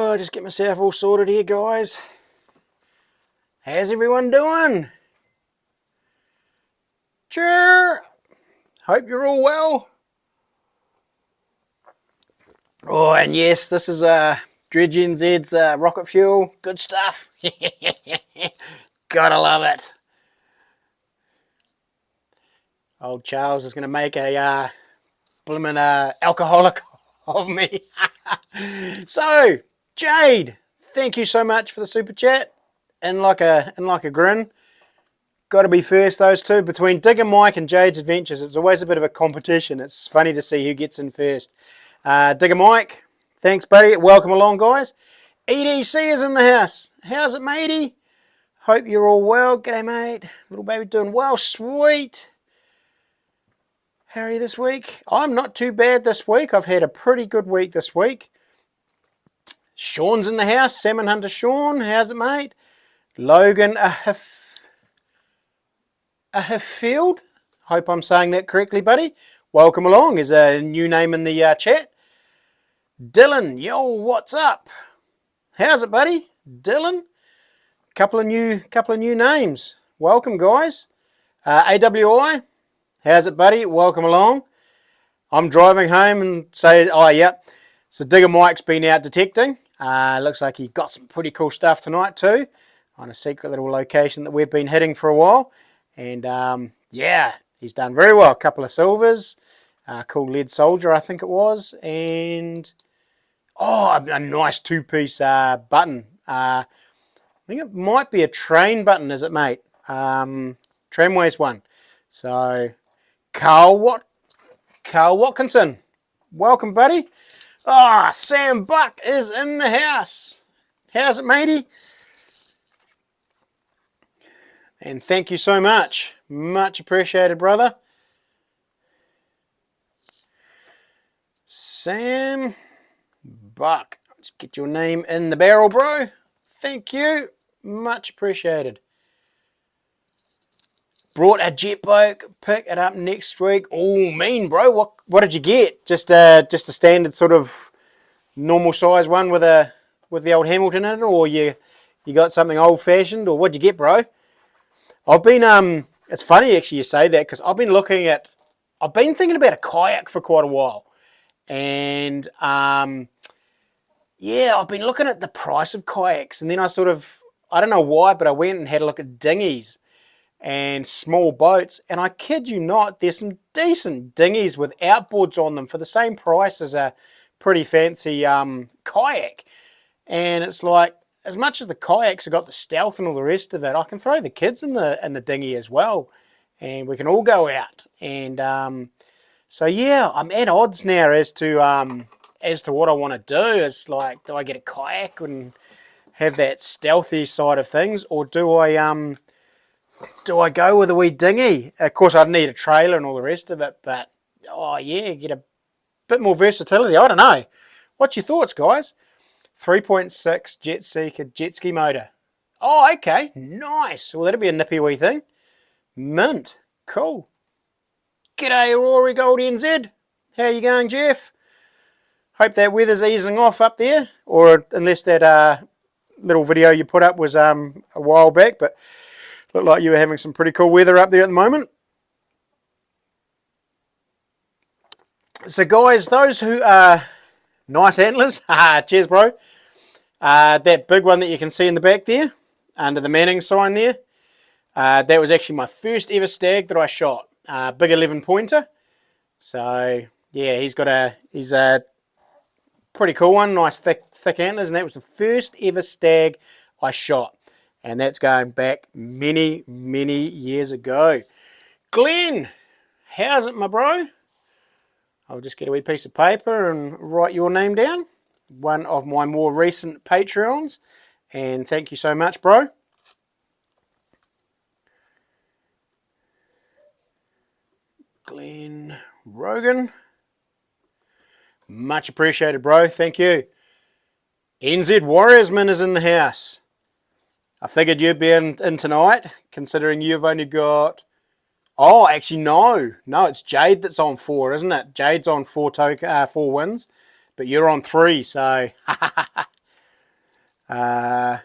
Oh, just get myself all sorted here, guys. How's everyone doing? Sure. Hope you're all well. Oh, and yes, this is Dredge NZ's rocket fuel. Good stuff. Gotta love it. Old Charles is gonna make a blimmin' alcoholic of me. So, Jade, thank you so much for the super chat. And like a grin. Got to be first, those two. Between Digger Mike and Jade's Adventures, it's always a bit of a competition. It's funny to see who gets in first. Digger Mike, thanks, buddy. Welcome along, guys. EDC is in the house. How's it, matey? Hope you're all well. G'day, mate. Little baby doing well. Sweet. How are you this week? I'm not too bad this week. I've had a pretty good week this week. Sean's in the house. Salmon Hunter Sean. How's it, mate? Logan Field. Hope I'm saying that correctly, buddy. Welcome along. There's a new name in the chat. Dylan, yo, what's up? How's it, buddy? Dylan. Couple of new names. Welcome, guys. AWI. How's it, buddy? Welcome along. I'm driving home and say, oh yeah. So Digger Mike's been out detecting. Looks like he got some pretty cool stuff tonight too, on a secret little location that we've been hitting for a while. And yeah, he's done very well. A couple of silvers, cool lead soldier, I think it was, and a nice two-piece button. I think it might be a train button, is it, mate? Tramways one. So, Carl Watkinson, welcome, buddy. Sam Buck is in the house. How's it, matey? And thank you so much. Much appreciated, brother. Sam Buck. Let's get your name in the barrel, bro. Thank you. Much appreciated. Brought a jet boat. Pick it up next week. Oh, mean, bro. What did you get? Just a standard sort of normal size one with the old Hamilton in it, or you got something old fashioned, or what'd you get, bro? I've been it's funny actually you say that, because I've been thinking about a kayak for quite a while, and yeah, I've been looking at the price of kayaks, and then I don't know why, but I went and had a look at dinghies and small boats, and I kid you not, there's some decent dinghies with outboards on them for the same price as a pretty fancy kayak. And it's like, as much as the kayaks have got the stealth and all the rest of it, I can throw the kids in the dinghy as well, and we can all go out. And so yeah, I'm at odds now as to what I want to do. It's like, do I get a kayak and have that stealthy side of things, or do I go with a wee dinghy? Of course, I'd need a trailer and all the rest of it, but oh yeah, get a bit more versatility. I don't know. What's your thoughts, guys? 3.6 jet seeker jet ski motor. Oh, okay, nice. Well, that'll be a nippy wee thing. Mint, cool. G'day, Rory Gold NZ. How you going, Jeff? Hope that weather's easing off up there, or unless that little video you put up was a while back, but looked like you were having some pretty cool weather up there at the moment. So, guys, those who are night antlers, cheers, bro. That big one that you can see in the back there, under the Manning sign there, that was actually my first ever stag that I shot. Big 11 pointer. So yeah, he's a pretty cool one, nice thick antlers, and that was the first ever stag I shot, and that's going back many years ago. Glenn, how's it, my bro? I'll just get a wee piece of paper and write your name down. One of my more recent Patreons. And thank you so much, bro. Glenn Rogan. Much appreciated, bro. Thank you. NZ Warriorsman is in the house. I figured you'd be in tonight, considering you've only got... Oh, actually, no. No, it's Jade that's on 4, isn't it? Jade's on 4 wins, but you're on 3, so... NZ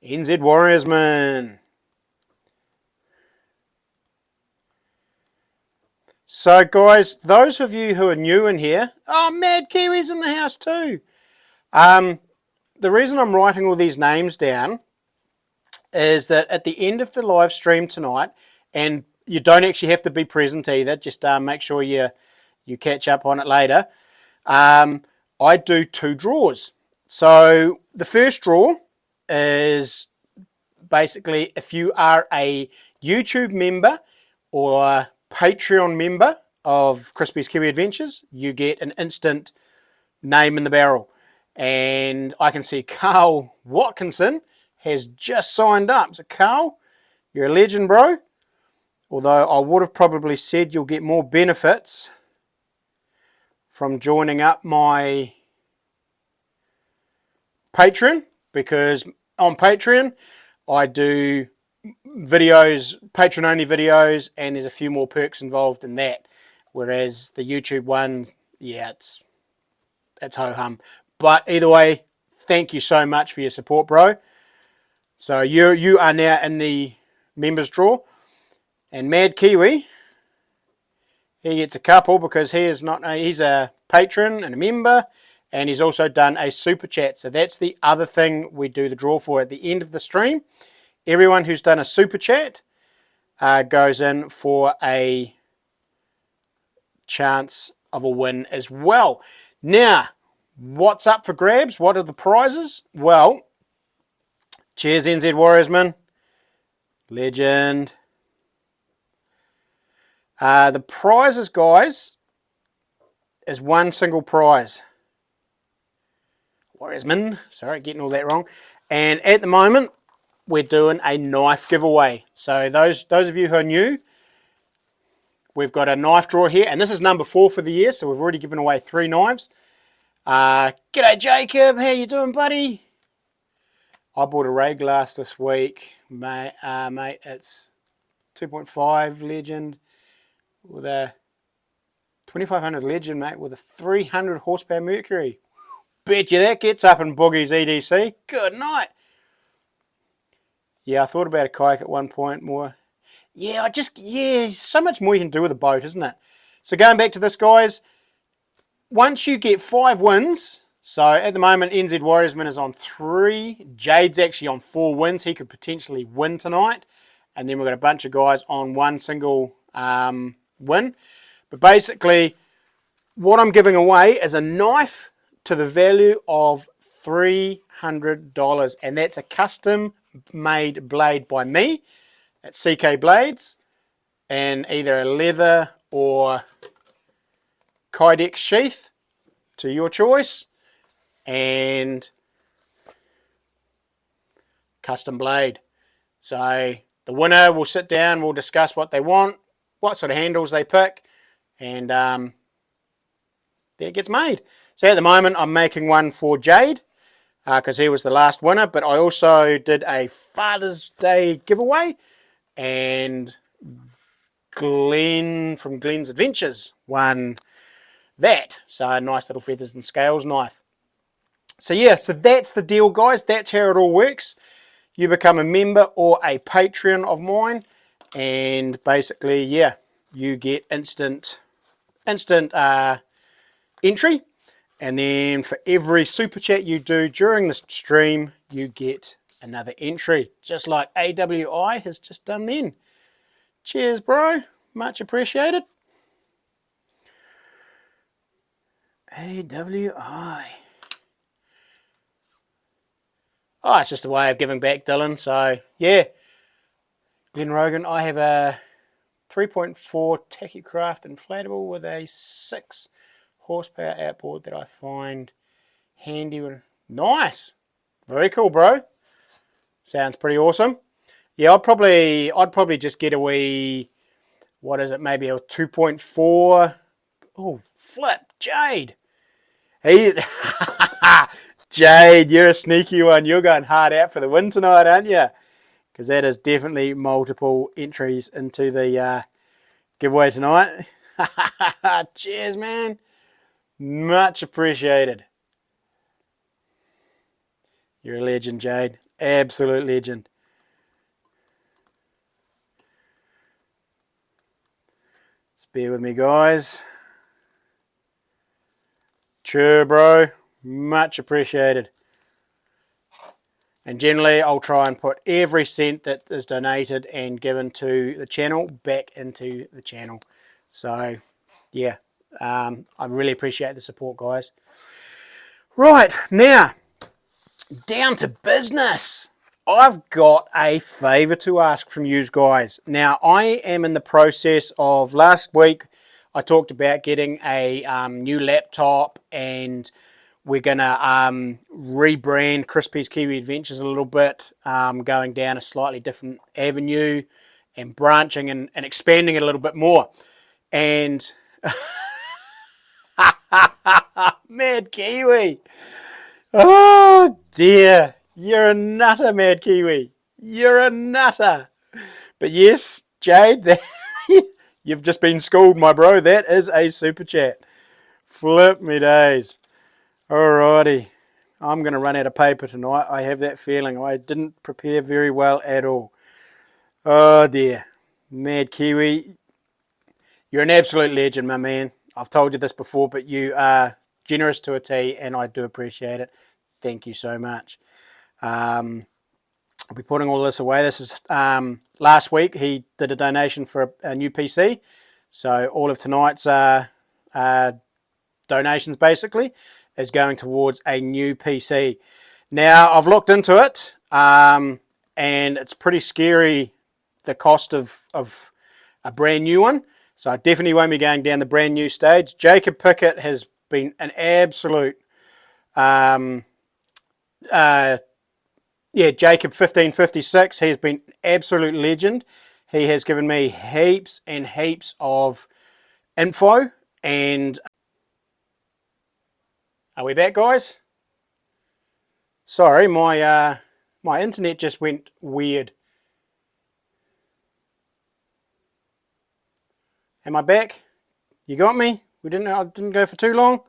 Warriorsman. So guys, those of you who are new in here, oh, Mad Kiwi's in the house too. The reason I'm writing all these names down is that at the end of the live stream tonight, and you don't actually have to be present either, just make sure you catch up on it later, I do 2 draws. So the first draw is basically if you are a YouTube member or Patreon member of Crispy's Kiwi Adventures, you get an instant name in the barrel. And I can see Carl Watkinson has just signed up. So Carl, you're a legend, bro. Although I would have probably said you'll get more benefits from joining up my Patreon, because on Patreon I do videos, Patreon only videos, and there's a few more perks involved in that. Whereas the YouTube ones, yeah, it's ho-hum. But either way, thank you so much for your support, bro. So you are now in the members draw. And Mad Kiwi, he gets a couple because he's a patron and a member, and he's also done a super chat. So that's the other thing we do the draw for at the end of the stream. Everyone who's done a super chat goes in for a chance of a win as well. Now, what's up for grabs? What are the prizes? Well, cheers NZ Warriorsman. Legend. The prizes, guys, is one single prize. Warriorsman, sorry, getting all that wrong. And at the moment, we're doing a knife giveaway. So those of you who are new, we've got a knife drawer here, and this is number 4 for the year, so we've already given away 3 knives. G'day Jacob, how you doing, buddy? I bought a ray glass this week, mate. It's 2.5 Legend with a 2500 Legend, mate, with a 300 horsepower Mercury. Bet you that gets up in Boogie's EDC. Good night. Yeah, I thought about a kayak at one point more. Yeah, so much more you can do with a boat, isn't it? So going back to this, guys, once you get 5 wins, so at the moment NZ Warriorsman is on 3, Jade's actually on 4 wins. He could potentially win tonight, and then we've got a bunch of guys on 1 single win. But basically, what I'm giving away is a knife to the value of $300, and that's a custom made blade by me at CK Blades, and either a leather or Kydex sheath to your choice, and custom blade. So the winner will sit down, we'll discuss what they want, what sort of handles they pick, and then it gets made. So at the moment I'm making one for Jade because he was the last winner, but I also did a Father's Day giveaway, and Glenn from Glenn's Adventures won that. So a nice little feathers and scales knife. So yeah, so that's the deal, guys. That's how it all works. You become a member or a Patreon of mine, and basically, yeah, you get instant entry. And then for every super chat you do during the stream, you get another entry, just like AWI has just done then. Cheers, bro. Much appreciated. AWI. Oh, it's just a way of giving back, Dylan. So, yeah. Glenn Rogan, I have a 3.4 Tachycraft inflatable with a 6 horsepower outboard that I find handy. Nice. Very cool, bro. Sounds pretty awesome. Yeah, I'd probably just get a wee, what is it, maybe a 2.4. Oh, flip, Jade. He, Jade, you're a sneaky one. You're going hard out for the win tonight, aren't you? Because that is definitely multiple entries into the giveaway tonight. Cheers, man. Much appreciated. You're a legend, Jade. Absolute legend. Just bear with me, guys. Sure, bro. Much appreciated. And generally, I'll try and put every cent that is donated and given to the channel back into the channel. So, yeah, I really appreciate the support, guys. Right, now, down to business. I've got a favour to ask from you guys. Now, I am in the process of, last week, I talked about getting a new laptop, and we're going to rebrand Crispy's Kiwi Adventures a little bit, going down a slightly different avenue and branching and expanding it a little bit more. And Mad Kiwi, oh dear, you're a nutter, Mad Kiwi. You're a nutter. But yes, Jade, you've just been schooled, my bro. That is a super chat. Flip me days. Alrighty. I'm going to run out of paper tonight. I have that feeling. I didn't prepare very well at all. Oh dear. Mad Kiwi, you're an absolute legend, my man. I've told you this before, but you are generous to a T, and I do appreciate it. Thank you so much. I'll be putting all this away. This is last week. He did a donation for a new PC. So all of tonight's donations basically is going towards a new PC. Now, I've looked into it, and it's pretty scary, the cost of a brand new one. So I definitely won't be going down the brand new stage. Jacob Pickett has been an absolute, Jacob 1556, he's been absolute legend. He has given me heaps and heaps of info. And are we back, guys? Sorry, my internet just went weird. Am I back? You got me? I didn't go for too long.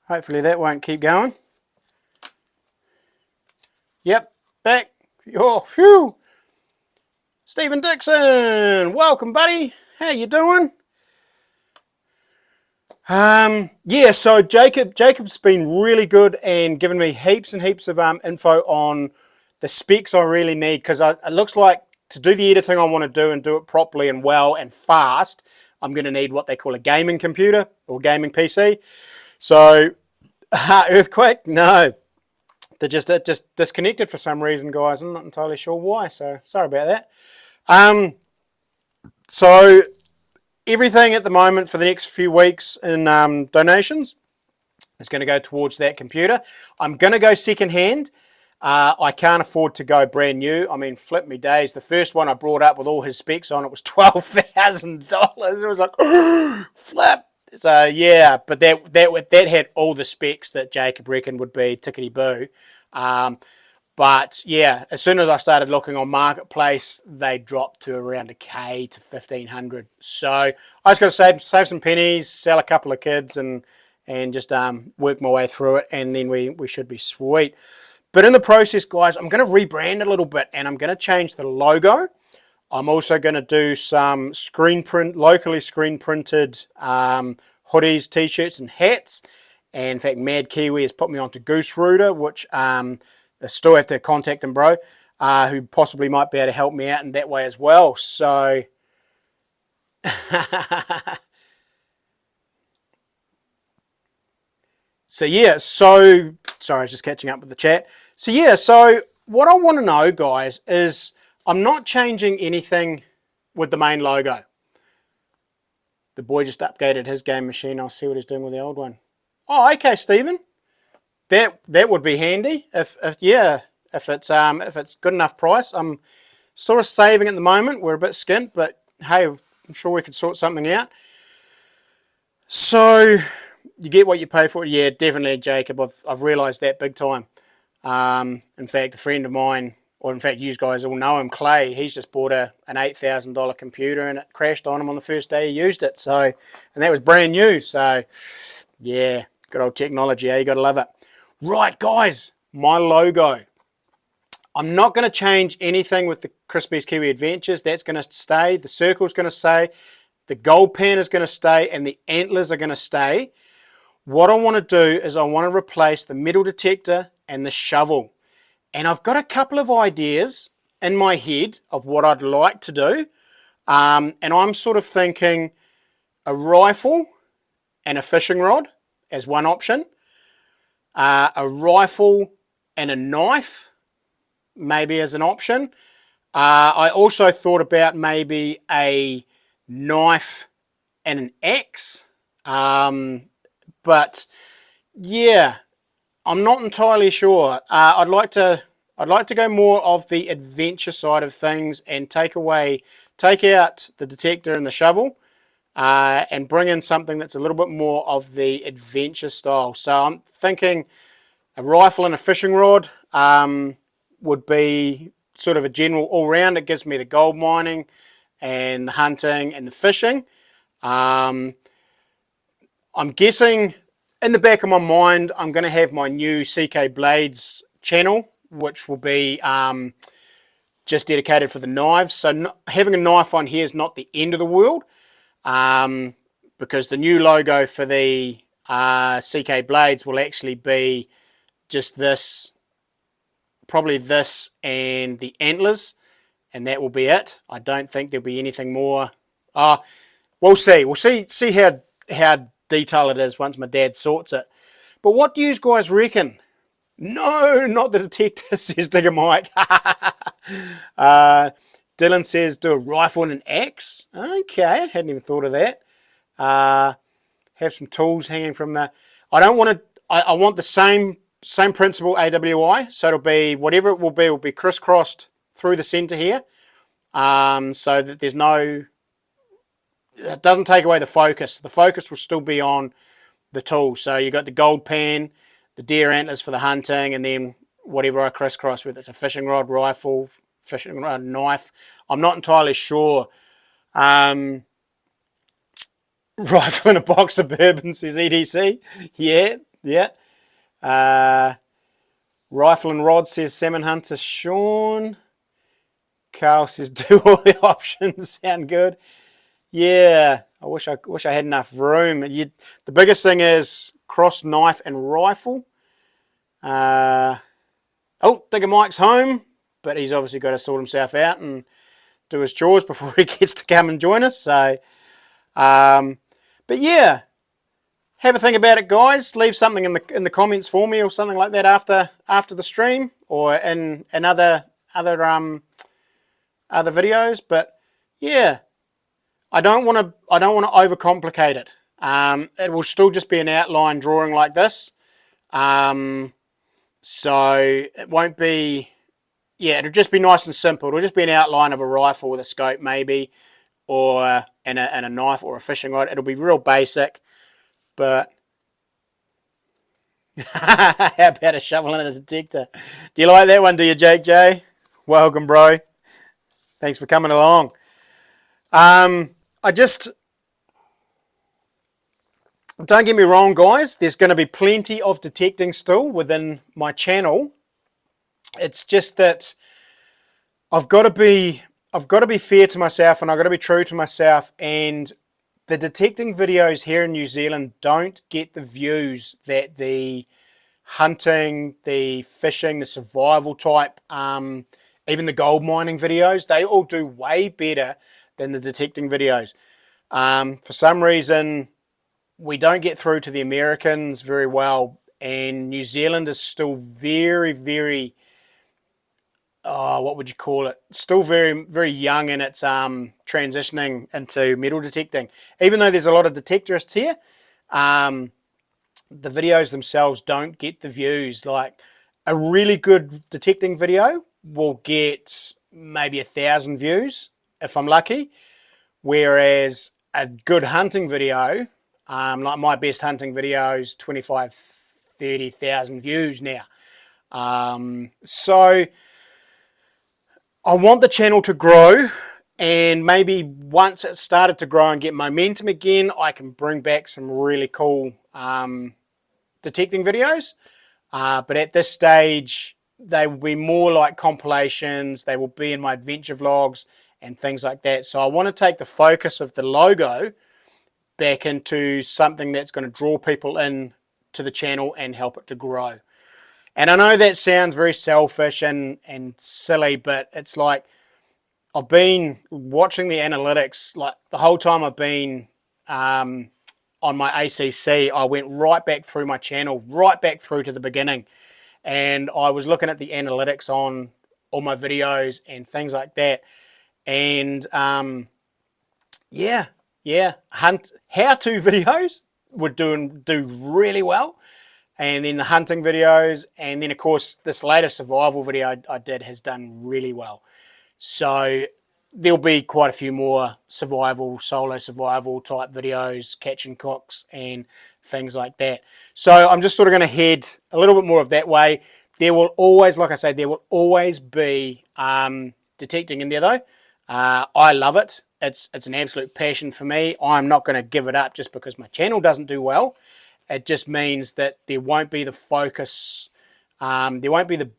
Hopefully that won't keep going. Yep, back. Oh, phew. Stephen Dixon, welcome, buddy. How you doing? Yeah, so Jacob's been really good and given me heaps and heaps of info on the specs I really need, because it looks like to do the editing I want to do and do it properly and well and fast, I'm going to need what they call a gaming computer or gaming PC. So, earthquake? No. It just disconnected for some reason, guys. I'm not entirely sure why, so sorry about that. So everything at the moment for the next few weeks in donations is going to go towards that computer. I'm going to go second hand. I can't afford to go brand new. I mean, flip me days. The first one I brought up with all his specs on it was $12,000. It was like, flip. So yeah, but that had all the specs that Jacob reckoned would be tickety boo. But yeah, as soon as I started looking on Marketplace, they dropped to around $1,000 to $1,500. So I just got to save some pennies, sell a couple of kids, and just work my way through it, and then we should be sweet. But in the process, guys, I'm going to rebrand a little bit, and I'm going to change the logo. I'm also going to do some locally screen printed hoodies, t-shirts, and hats. And in fact, Mad Kiwi has put me onto Goose Rooter, which I still have to contact them, bro, who possibly might be able to help me out in that way as well. So, sorry, I was just catching up with the chat. So what I want to know, guys, is I'm not changing anything with the main logo. The boy just updated his game machine. I'll see what he's doing with the old one. Oh, okay, Stephen. That would be handy if it's good enough price. I'm sort of saving at the moment. We're a bit skint, but hey, I'm sure we could sort something out. So you get what you pay for. Yeah, definitely, Jacob. I've realised that big time. In fact, a friend of mine, or in fact, you guys all know him, Clay. He's just bought an $8,000 computer, and it crashed on him on the first day he used it. So, and that was brand new. So, yeah, good old technology. You got to love it. Right, guys, my logo. I'm not going to change anything with the Crispies Kiwi Adventures. That's going to stay. The circle's going to stay. The gold pen is going to stay, and the antlers are going to stay. What I want to do is I want to replace the metal detector and the shovel. And I've got a couple of ideas in my head of what I'd like to do. And I'm sort of thinking a rifle and a fishing rod as one option. A rifle and a knife maybe as an option. I also thought about maybe a knife and an axe. But yeah, I'm not entirely sure. I'd like to go more of the adventure side of things and take out the detector and the shovel, and bring in something that's a little bit more of the adventure style. So I'm thinking a rifle and a fishing rod would be sort of a general all-round. It gives me the gold mining and the hunting and the fishing. I'm guessing in the back of my mind I'm going to have my new CK Blades channel, which will be just dedicated for the knives. So having a knife on here is not the end of the world, because the new logo for the CK Blades will actually be just this, probably this and the antlers, and that will be it. I don't think there'll be anything more. We'll see. We'll see how detailed it is once my dad sorts it. But what do you guys reckon? No, not the detector, says Digger Mike. Dylan says do a rifle and an axe. Okay, I hadn't even thought of that. Have some tools hanging from the... I don't want to... I want the same principle AWI. So it'll be, whatever it will be crisscrossed through the center here. So that there's no... It doesn't take away the focus. The focus will still be on the tool. So you've got the gold pan, the deer antlers for the hunting, and then whatever I crisscross with. It's a fishing rod, rifle, fishing rod, knife. I'm not entirely sure. Rifle and a box of bourbon, says EDC. Yeah. Rifle and rod, says Salmon Hunter Sean. Carl says do all the options. Sound good. Yeah, I wish I had enough room. The biggest thing is cross knife and rifle. Oh, Digger Mike's home, but he's obviously got to sort himself out and do his chores before he gets to come and join us. So, but yeah, have a think about it, guys. Leave something in the comments for me or something like that after the stream or in other videos. But yeah. I don't want to overcomplicate it. It will still just be an outline drawing like this. So it won't be... Yeah, it'll just be nice and simple. It'll just be an outline of a rifle with a scope maybe, or and a knife or a fishing rod. It'll be real basic, but... How about a shovel and a detector? Do you like that one, do you, Jake J? Welcome, bro. Thanks for coming along. Don't get me wrong, guys. There's going to be plenty of detecting still within my channel. It's just that I've got to be fair to myself, and I've got to be true to myself. And the detecting videos here in New Zealand don't get the views that the hunting, the fishing, the survival type, even the gold mining videos, they all do way better than the detecting videos. For some reason, we don't get through to the Americans very well, and New Zealand is still very, very, what would you call it? Still very, very young in its transitioning into metal detecting. Even though there's a lot of detectorists here, the videos themselves don't get the views. Like a really good detecting video will get maybe 1,000 views if I'm lucky, whereas a good hunting video, like my best hunting videos, 25, 30,000 views now. So I want the channel to grow, and maybe once it started to grow and get momentum again, I can bring back some really cool detecting videos. But at this stage, they will be more like compilations. They will be in my adventure vlogs and things like that. So I want to take the focus of the logo back into something that's going to draw people in to the channel and help it to grow. And I know that sounds very selfish and silly, but it's like I've been watching the analytics like the whole time I've been on my ACC. I went right back through my channel, right back through to the beginning, and I was looking at the analytics on all my videos and things like that. And yeah, how-to videos would do really well, and then the hunting videos, and then of course this latest survival video I did has done really well. So there'll be quite a few more solo survival type videos, catching cooks and things like that. So I'm just sort of going to head a little bit more of that way. There will always, like I say, there will always be detecting in there though. I love it. It's an absolute passion for me. I'm not going to give it up just because my channel doesn't do well. It just means that there won't be the focus. There won't be the,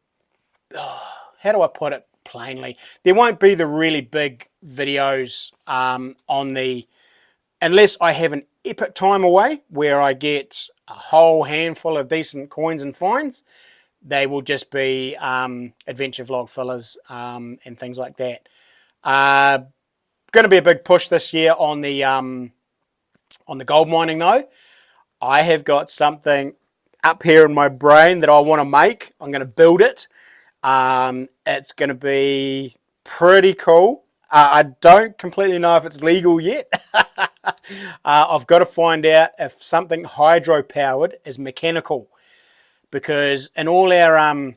how do I put it plainly? There won't be the really big videos on the, unless I have an epic time away where I get a whole handful of decent coins and finds. They will just be adventure vlog fillers and things like that. Going to be a big push this year on the gold mining though. I have got something up here in my brain that I want to make. I'm going to build it. It's going to be pretty cool. I don't completely know if it's legal yet. I've got to find out if something hydro powered is mechanical, because in all our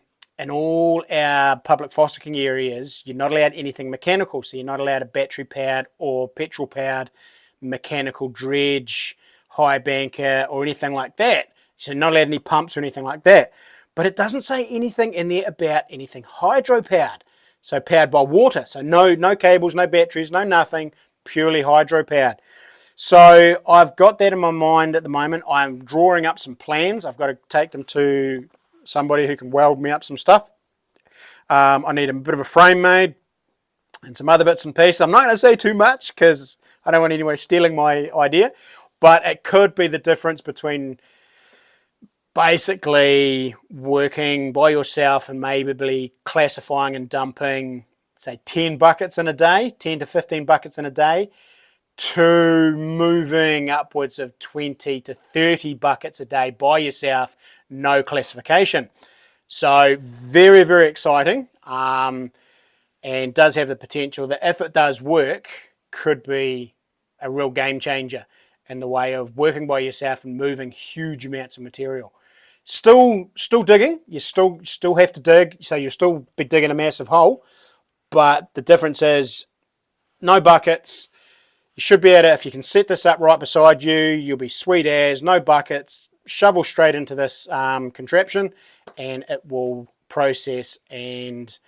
public fossicking areas, you're not allowed anything mechanical. So you're not allowed a battery powered or petrol powered mechanical dredge, high banker, or anything like that. So you're not allowed any pumps or anything like that. But it doesn't say anything in there about anything hydro powered. So powered by water. So no cables, no batteries, no nothing, purely hydro powered. So I've got that in my mind at the moment. I'm drawing up some plans. I've got to take them to somebody who can weld me up some stuff. I need a bit of a frame made and some other bits and pieces. I'm not going to say too much because I don't want anyone stealing my idea, but it could be the difference between basically working by yourself and maybe classifying and dumping, say, 10 buckets in a day, 10 to 15 buckets in a day, to moving upwards of 20 to 30 buckets a day by yourself, no classification. So very, very exciting, and does have the potential that if it does work, could be a real game changer in the way of working by yourself and moving huge amounts of material. Still digging. You still have to dig, so you'll still be digging a massive hole. But the difference is no buckets. You should be able to, if you can set this up right beside you, you'll be sweet as. No buckets. Shovel straight into this contraption, and it will process and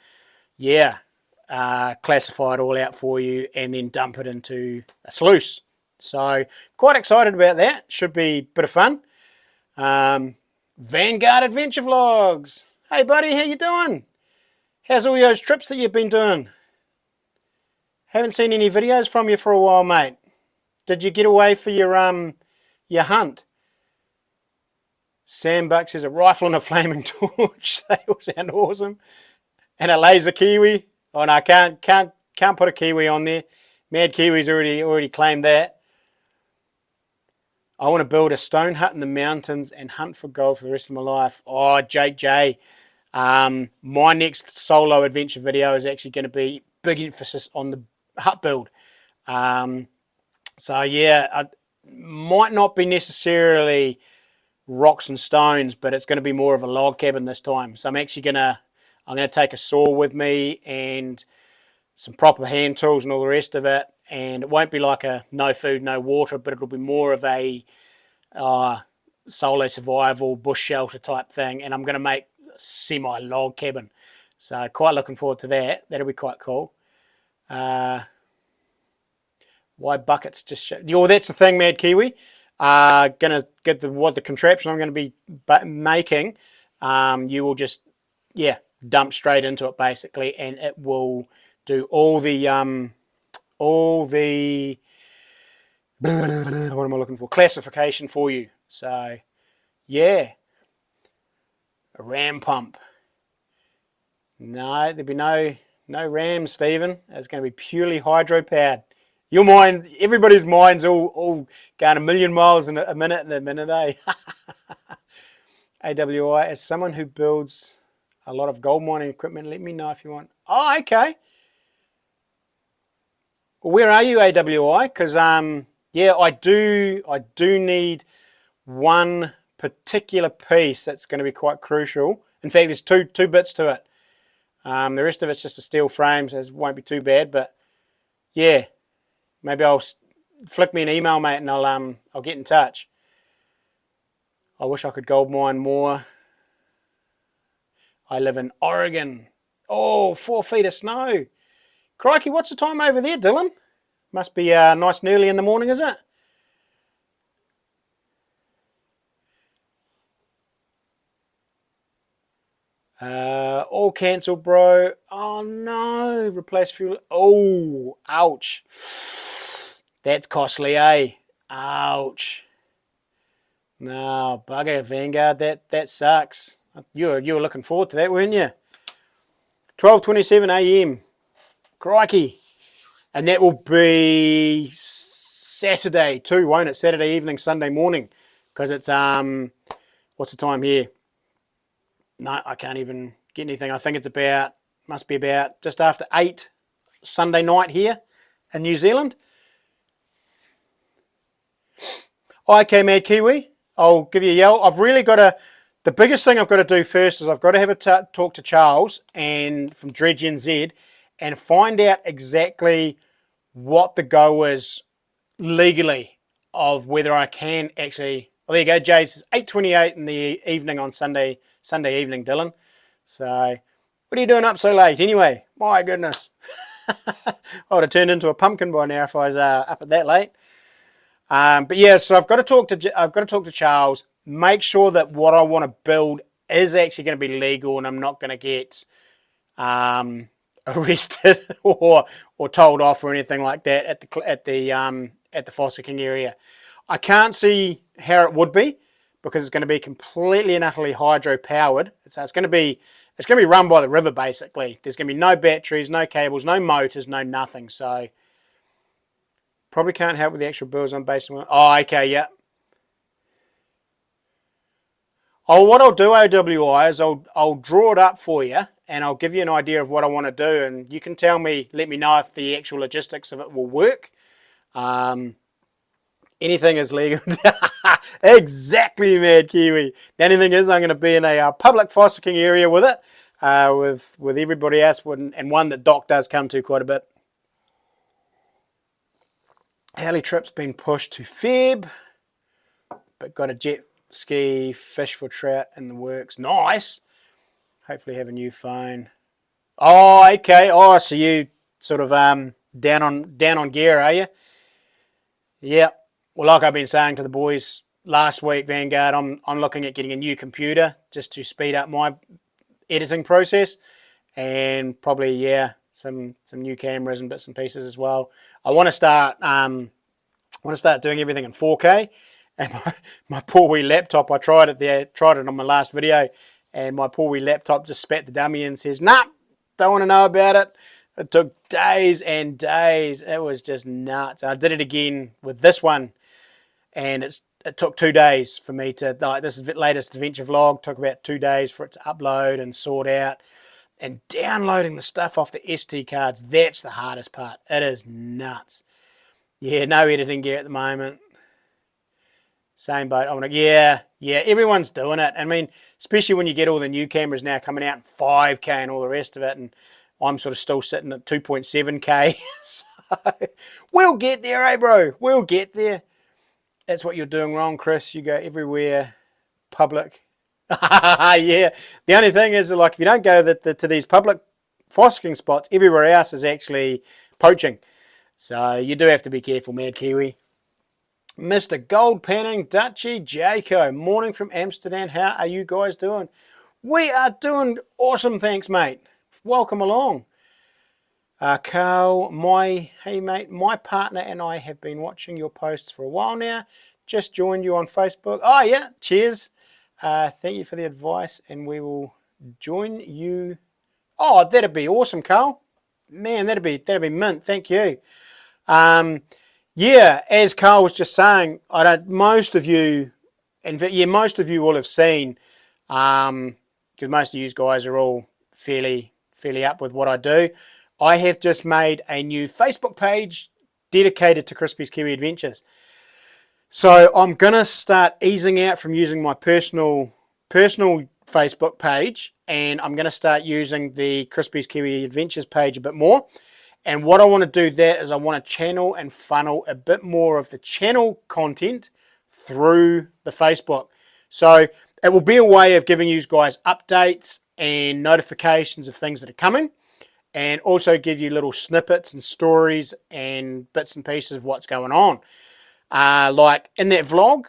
classify it all out for you, and then dump it into a sluice. So quite excited about that. Should be a bit of fun. Vanguard Adventure Vlogs. Hey buddy, how you doing? How's all those trips that you've been doing? Haven't seen any videos from you for a while, mate. Did you get away for your hunt? Sam Buck says a rifle and a flaming torch. They all sound awesome. And a laser kiwi. Oh no, can't put a kiwi on there. Mad Kiwi's already claimed that. I want to build a stone hut in the mountains and hunt for gold for the rest of my life. Oh, Jake J. My next solo adventure video is actually going to be big emphasis on the hut build. So yeah, I might not be necessarily rocks and stones, but it's going to be more of a log cabin this time. So I'm going to take a saw with me and some proper hand tools and all the rest of it. And it won't be like a no food, no water, but it'll be more of a solo survival, bush shelter type thing. And I'm going to make a semi-log cabin. So quite looking forward to that. That'll be quite cool. Why buckets just show? Oh, that's the thing, Mad Kiwi. Gonna get the contraption I'm going to be making you will just, yeah, dump straight into it basically, and it will do all the what am I looking for? Classification for you. So yeah, a ram pump. No, there'd be no rams, Stephen. It's going to be purely hydro powered. Your mind, everybody's mind's all going a million miles in a minute, eh? AWI, as someone who builds a lot of gold mining equipment, let me know if you want. Oh, okay. Well, where are you, AWI? Because yeah, I do need one particular piece that's going to be quite crucial. In fact, there's two bits to it. The rest of it's just a steel frame, so it won't be too bad. But yeah, maybe I'll flick me an email, mate, and I'll get in touch. I wish I could gold mine more. I live in Oregon. Oh, 4 feet of snow. Crikey, what's the time over there, Dylan? Must be nice and early in the morning, is it? All cancelled, bro. Oh no, replace fuel. Oh, ouch. That's costly, eh? Ouch. No, bugger, Vanguard. That sucks. You were looking forward to that, weren't you? 12:27 a.m. Crikey. And that will be Saturday too, won't it? Saturday evening, Sunday morning. Because it's, what's the time here? No, I can't even get anything. I think it's must be about just after 8 Sunday night here in New Zealand. Okay, Mad Kiwi, I'll give you a yell. I've really got to, the biggest thing I've got to do first is I've got to have a talk to Charles and from Dredge NZ and find out exactly what the go is legally of whether I can actually. Well, there you go, Jay. It's 8:28 in the evening on Sunday evening, Dylan. So, what are you doing up so late anyway? My goodness. I would have turned into a pumpkin by now if I was up at that late. But yeah, so I've got to talk to Charles. Make sure that what I want to build is actually going to be legal, and I'm not going to get arrested or told off or anything like that at the Foster King area. I can't see how it would be because it's going to be completely and utterly hydro powered. So it's going to be run by the river basically. There's going to be no batteries, no cables, no motors, no nothing. So probably can't help with the actual bills I'm based on. Oh, okay, yeah. Oh, what I'll do, OWI, is I'll draw it up for you and I'll give you an idea of what I want to do, and you can let me know if the actual logistics of it will work. Anything is legal. Exactly, Mad Kiwi. The only thing is I'm going to be in a public Foster King area with it, with everybody else, and one that Doc does come to quite a bit. Heli trip's been pushed to Feb, but got a jet ski, fish for trout in the works. Nice. Hopefully have a new phone. Oh, okay. Oh, so you sort of down on gear, are you? Yeah. Well, like I've been saying to the boys last week, Vanguard, I'm looking at getting a new computer just to speed up my editing process, and probably some new cameras and bits and pieces as well. I want to start doing everything in 4K, and my poor wee laptop. I tried it on my last video, and my poor wee laptop just spat the dummy and says, "Nah, don't want to know about it." It took days and days. It was just nuts. I did it again with this one, and it took 2 days for me to, like, this latest adventure vlog took about 2 days for it to upload and sort out. And downloading the stuff off the SD cards, that's the hardest part. It is nuts. Yeah, no editing gear at the moment. Same boat. Yeah, everyone's doing it. I mean, especially when you get all the new cameras now coming out in 5K and all the rest of it, and I'm sort of still sitting at 2.7K. So we'll get there, eh, bro? We'll get there. That's what you're doing wrong, Chris. You go everywhere public. Yeah. The only thing is, like, if you don't go to these public fostering spots, everywhere else is actually poaching. So you do have to be careful, Mad Kiwi. Mr. Gold Panning, Dutchy, Jaco, morning from Amsterdam. How are you guys doing? We are doing awesome, thanks, mate. Welcome along. Carl, hey mate, my partner and I have been watching your posts for a while now. Just joined you on Facebook. Oh yeah, cheers. Thank you for the advice, and we will join you. Oh, that'd be awesome, Carl. Man, that'd be mint. Thank you. Yeah, as Carl was just saying, I don't. Most of you, and yeah, most of you will have seen, because most of you guys are all fairly up with what I do. I have just made a new Facebook page dedicated to Crispy's Kiwi Adventures. So I'm gonna start easing out from using my personal Facebook page, and I'm gonna start using the Crispy's Kiwi Adventures page a bit more. And what I want to do there is I want to channel and funnel a bit more of the channel content through the Facebook. So it will be a way of giving you guys updates and notifications of things that are coming, and also give you little snippets and stories and bits and pieces of what's going on. Like in that vlog,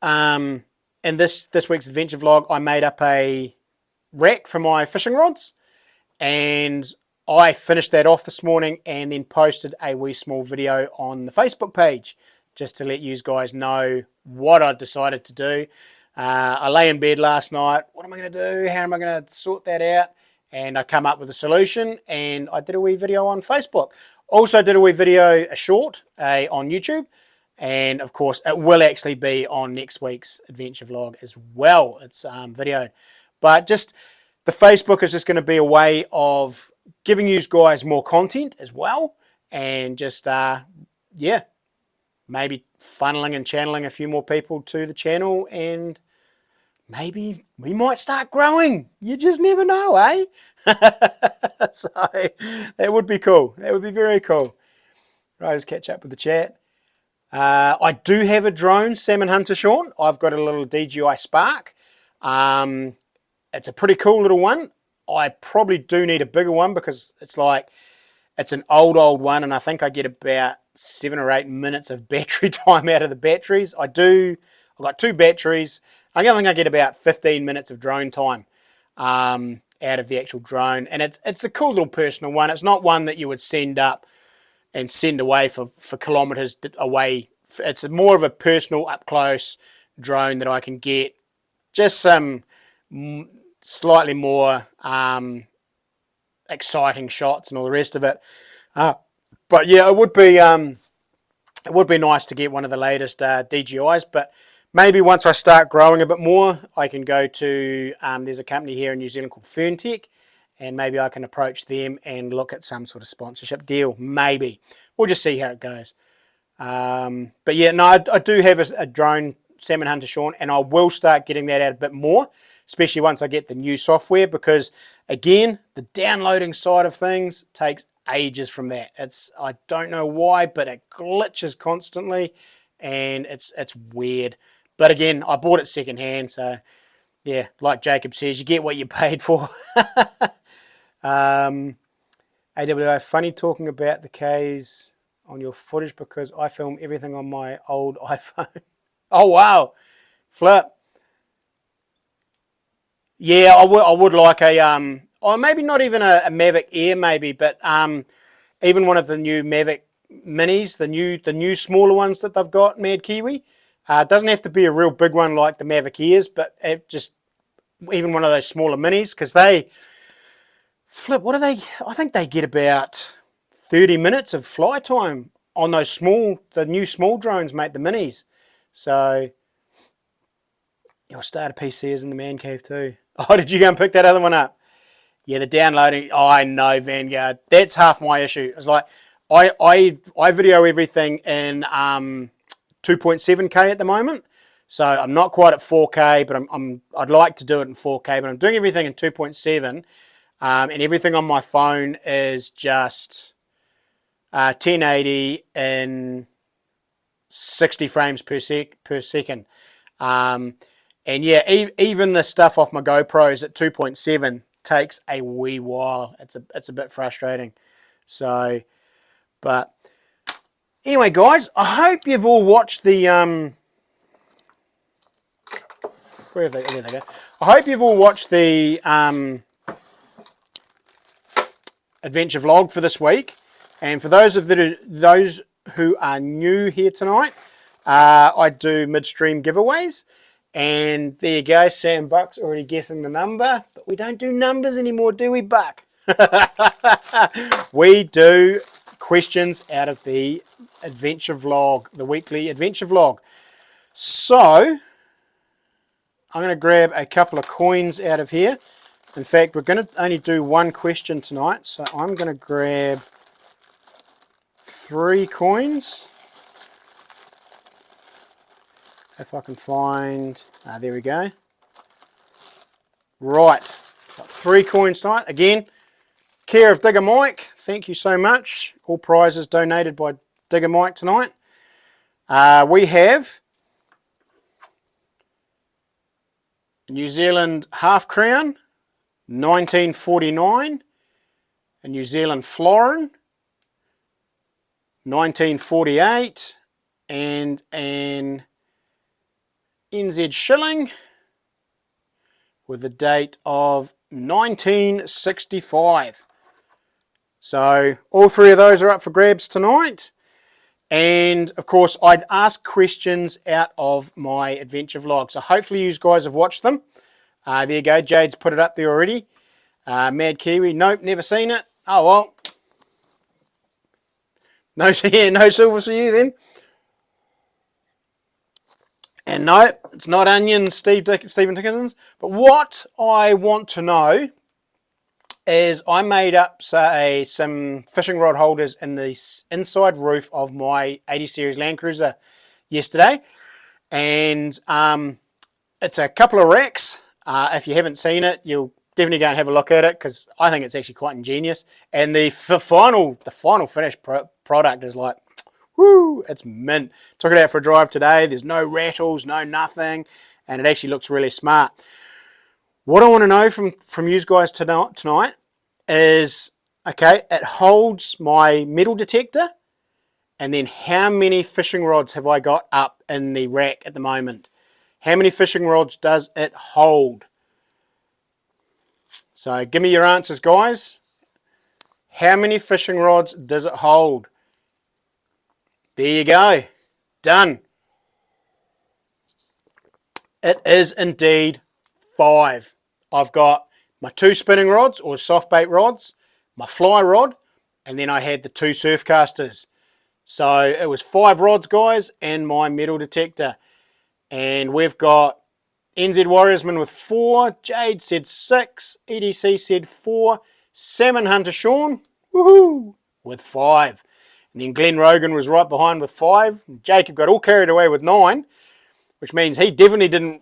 in this week's adventure vlog, I made up a rack for my fishing rods, and I finished that off this morning and then posted a wee small video on the Facebook page just to let you guys know what I decided to do. I lay in bed last night. What am I going to do? How am I going to sort that out? And I come up with a solution, and I did a wee video on Facebook. Also did a wee video, a short, on YouTube. And of course, it will actually be on next week's adventure vlog as well. It's videoed. But just the Facebook is just going to be a way of giving you guys more content as well. And just, yeah, maybe funneling and channeling a few more people to the channel, and maybe we might start growing. You just never know, eh? So that would be cool. That would be very cool. Right, just catch up with the chat. I do have a drone, Salmon Hunter Sean. I've got a little DJI Spark. It's a pretty cool little one. I probably do need a bigger one because it's an old one, and I think I get about 7 or 8 minutes of battery time out of the batteries. I've got 2 batteries. I think I get about 15 minutes of drone time out of the actual drone, and it's a cool little personal one. It's not one that you would send up and send away for kilometres away. It's more of a personal, up-close drone that I can get just some slightly more exciting shots and all the rest of it. But yeah, it would be nice to get one of the latest DJIs, but maybe once I start growing a bit more, I can go to, there's a company here in New Zealand called FernTech, and maybe I can approach them and look at some sort of sponsorship deal. Maybe. We'll just see how it goes. But yeah, no, I do have a drone, Salmon Hunter Sean, and I will start getting that out a bit more, especially once I get the new software, because again, the downloading side of things takes ages from that. I don't know why, but it glitches constantly, and it's weird. But again, I bought it secondhand, so yeah, like Jacob says, you get what you paid for. AWI, funny talking about the Ks on your footage because I film everything on my old iPhone. Oh wow, flip. Yeah, I would like or maybe not even a Mavic Air, maybe, but even one of the new Mavic Minis, the new smaller ones that they've got, Mad Kiwi. It doesn't have to be a real big one like the Mavic Airs, but just even one of those smaller minis, because they flip. What are they? I think they get about 30 minutes of fly time on the new small drones, mate, the minis. So you'll start a PCs in the man cave too. Oh, did you go and pick that other one up? Yeah, the downloading. Oh, I know, Vanguard. That's half my issue. It's like I video everything in 2.7K at the moment. So I'm not quite at 4K, but I'd like to do it in 4K. But I'm doing everything in 2.7, and everything on my phone is just 1080 in 60 frames per second. And yeah, even the stuff off my GoPros at 2.7 takes a wee while. It's a bit frustrating. So, but anyway, guys, I hope you've all watched the Where have they? There they go. I hope you've all watched the adventure vlog for this week. And for those who are new here tonight, I do midstream giveaways. And there you go, Sam Buck's already guessing the number. But we don't do numbers anymore, do we, Buck? We do questions out of the adventure vlog, the weekly adventure vlog. So, I'm going to grab a couple of coins out of here. In fact, we're going to only do one question tonight, so I'm going to grab 3 coins. If I can find... there we go. Right, got 3 coins tonight. Again, care of Digger Mike. Thank you so much. All prizes donated by Digger Mike tonight. We have New Zealand half crown, 1949, a New Zealand florin, 1948, and an NZ shilling with the date of 1965. So all 3 of those are up for grabs tonight. And of course, I'd ask questions out of my adventure vlog. So hopefully you guys have watched them. There you go, Jade's put it up there already. Mad Kiwi, nope, never seen it. Oh well. No, yeah, no silver for you then. And no, it's not onions, Stephen Dickinson's. But what I want to know is I made up some fishing rod holders in the inside roof of my 80 Series Land Cruiser yesterday. And it's a couple of racks. If you haven't seen it, you'll definitely go and have a look at it because I think it's actually quite ingenious. And the final finished product is like, woo, it's mint. Took it out for a drive today. There's no rattles, no nothing. And it actually looks really smart. What I want to know from you guys tonight is, okay, it holds my metal detector, and then how many fishing rods have I got up in the rack at the moment? How many fishing rods does it hold? So give me your answers, guys. How many fishing rods does it hold? There you go. Done. It is indeed 5. I've got my 2 spinning rods or soft bait rods, my fly rod, and then I had the 2 surf casters. So it was 5 rods, guys, and my metal detector. And we've got NZ Warriorsman with 4, Jade said 6, EDC said 4, Salmon Hunter Sean, woohoo, with 5. And then Glenn Rogan was right behind with 5. Jacob got all carried away with 9, which means he definitely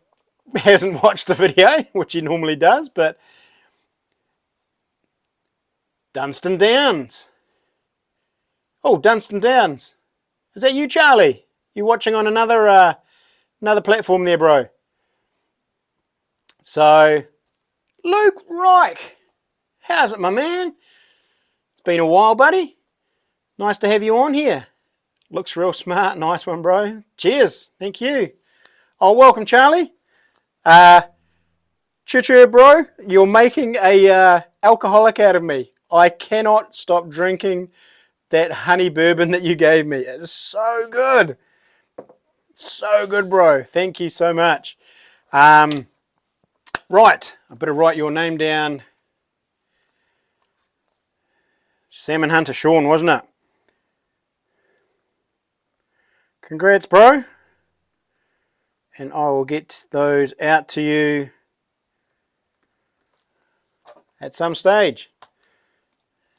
hasn't watched the video, which he normally does, but Dunstan Downs. Oh, Dunstan Downs. Is that you, Charlie? You watching on another platform there, bro? So, Luke Reich. How's it, my man? It's been a while, buddy. Nice to have you on here. Looks real smart. Nice one, bro. Cheers. Thank you. Oh, welcome, Charlie. Chit, bro. You're making a alcoholic out of me. I cannot stop drinking that honey bourbon that you gave me. It's so good. So good, bro. Thank you so much. Right. I better write your name down. Salmon Hunter Sean, wasn't it? Congrats, bro. And I will get those out to you at some stage.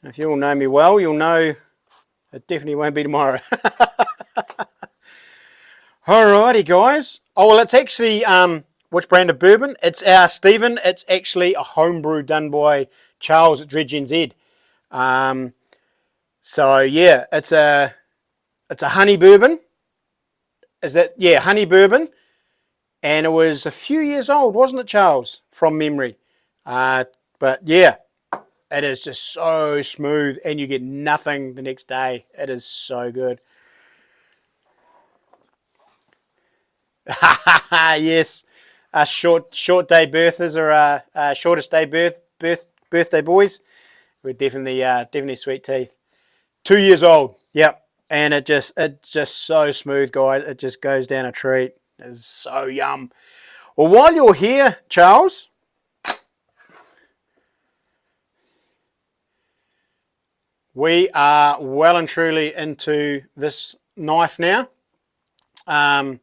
If you all know me well, you'll know it definitely won't be tomorrow. Alrighty, guys. Oh, well, it's actually, which brand of bourbon? It's our Stephen. It's actually a homebrew done by Charles at Dredge NZ. So, yeah, it's a honey bourbon. Is that, yeah, honey bourbon. And it was a few years old, wasn't it, Charles? From memory. But, yeah, it is just so smooth, and you get nothing the next day. It is so good. Yes. us short day birthers or shortest day birthday boys, we're definitely sweet teeth. 2 years old, yep, and it's just so smooth, guys. It just goes down a treat. It's so yum. Well, while you're here, Charles, we are well and truly into this knife now. Well,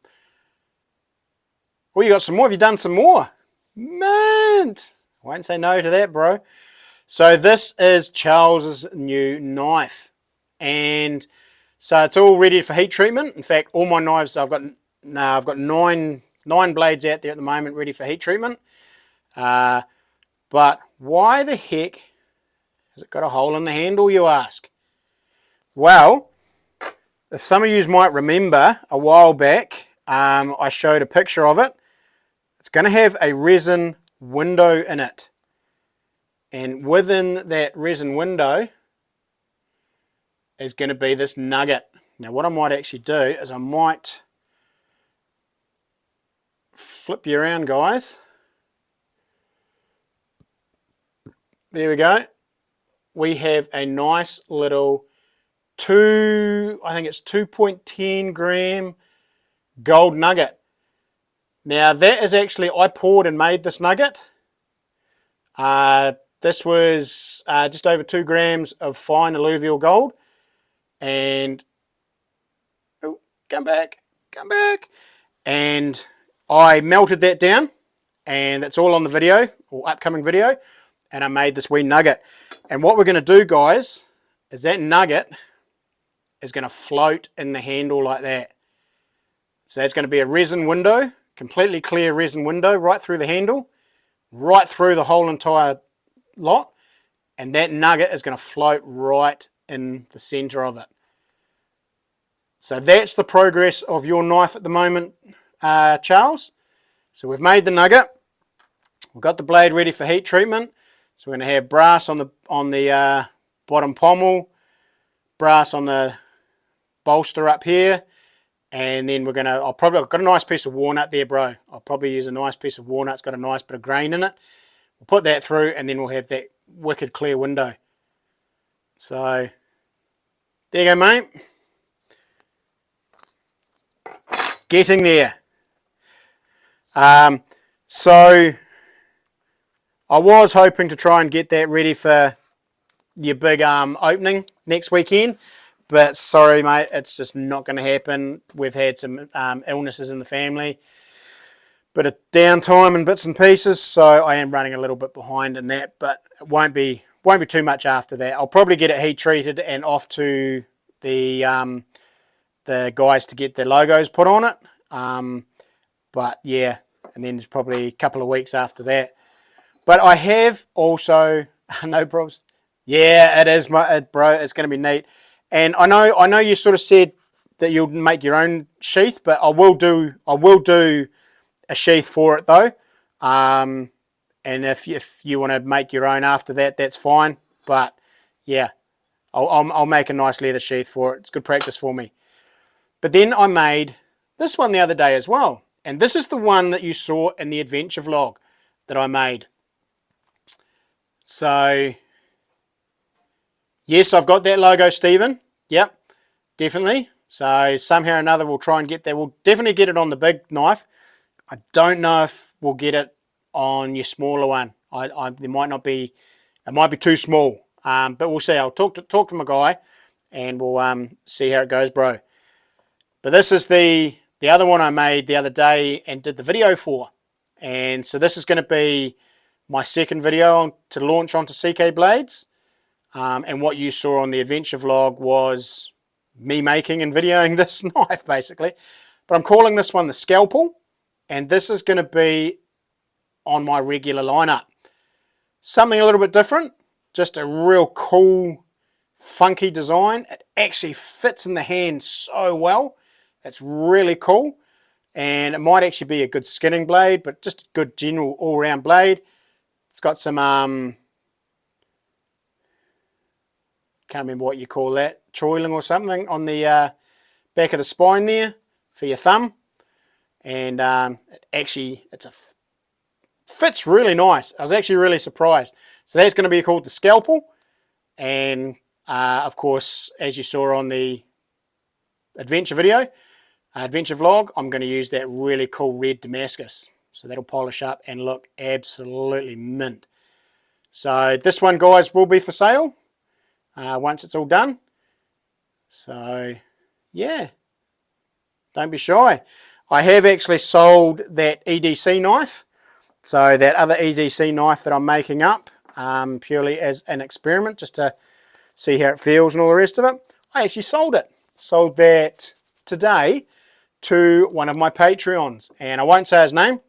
you got some more. Have you done some more? Mint! I won't say no to that, bro. So this is Charles's new knife, and so it's all ready for heat treatment. In fact, all my knives I've got nine blades out there at the moment ready for heat treatment. But why the heck has it got a hole in the handle, you ask? Well, if some of you might remember, a while back, I showed a picture of it. It's going to have a resin window in it. And within that resin window is going to be this nugget. Now, what I might actually do is I might flip you around, guys. There we go. We have a nice little I think it's 2.10 gram gold nugget. Now that is actually, I poured and made this nugget. This was just over 2 grams of fine alluvial gold. And, oh, come back. And I melted that down, and that's all on the video, or upcoming video, and I made this wee nugget. And what we're going to do, guys, is that nugget is going to float in the handle like that. So that's going to be a resin window, completely clear resin window right through the handle, right through the whole entire lot, and that nugget is going to float right in the center of it. So that's the progress of your knife at the moment, Charles. So we've made the nugget, we've got the blade ready for heat treatment. So we're going to have brass on the bottom pommel, brass on the bolster up here, and then I've got a nice piece of walnut there, bro. I'll probably use a nice piece of walnut. It's got a nice bit of grain in it. We'll put that through, and then we'll have that wicked clear window. So there you go, mate. Getting there. So I was hoping to try and get that ready for your big opening next weekend, but sorry, mate, it's just not going to happen. We've had some illnesses in the family, bit of downtime and bits and pieces, so I am running a little bit behind in that, but it won't be too much after that. I'll probably get it heat treated and off to the guys to get their logos put on it. But yeah, and then there's probably a couple of weeks after that. But I have also no problems. Yeah, it is, bro. It's going to be neat. And I know you sort of said that you'll make your own sheath, but I will do a sheath for it though. And if you want to make your own after that, that's fine. But yeah, I'll make a nice leather sheath for it. It's good practice for me. But then I made this one the other day as well. And this is the one that you saw in the adventure vlog that I made. So, yes, I've got that logo, Stephen. Yep, definitely. So, somehow or another, we'll try and get that. We'll definitely get it on the big knife. I don't know if we'll get it on your smaller one. There might not be, it might be too small. But we'll see. I'll talk to my guy, and we'll see how it goes, bro. But this is the other one I made the other day and did the video for. And so this is going to be my second video to launch onto CK Blades. And what you saw on the adventure vlog was me making and videoing this knife, basically. But I'm calling this one the Scalpel. And this is going to be on my regular lineup. Something a little bit different. Just a real cool, funky design. It actually fits in the hand so well. It's really cool. And it might actually be a good skinning blade, but just a good general all-round blade. It's got some, can't remember what you call that, choiling or something on the back of the spine there for your thumb. And it's Fits really nice. I was actually really surprised. So that's going to be called the Scalpel. And of course, as you saw on the adventure video, adventure vlog, I'm going to use that really cool red Damascus. So that'll polish up and look absolutely mint. So this one, guys, will be for sale once it's all done. So yeah, don't be shy. I have actually sold that EDC knife. So that other EDC knife that I'm making up purely as an experiment, just to see how it feels and all the rest of it. I actually sold it. Sold that today to one of my Patreons. And I won't say his name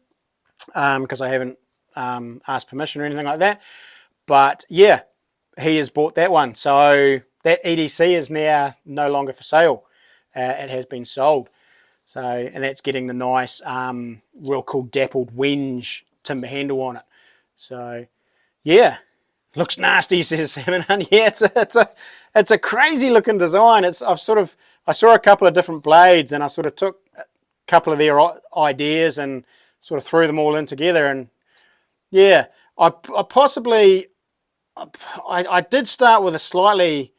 because I haven't asked permission or anything like that. But yeah, he has bought that one. So that EDC is now no longer for sale. It has been sold. So, and that's getting the nice, real cool dappled wenge timber handle on it. So, yeah, looks nasty, says Salmon Hunt. Yeah, it's a crazy looking design. I saw a couple of different blades, and I sort of took a couple of their ideas and sort of threw them all in together. And yeah, I did start with a slightly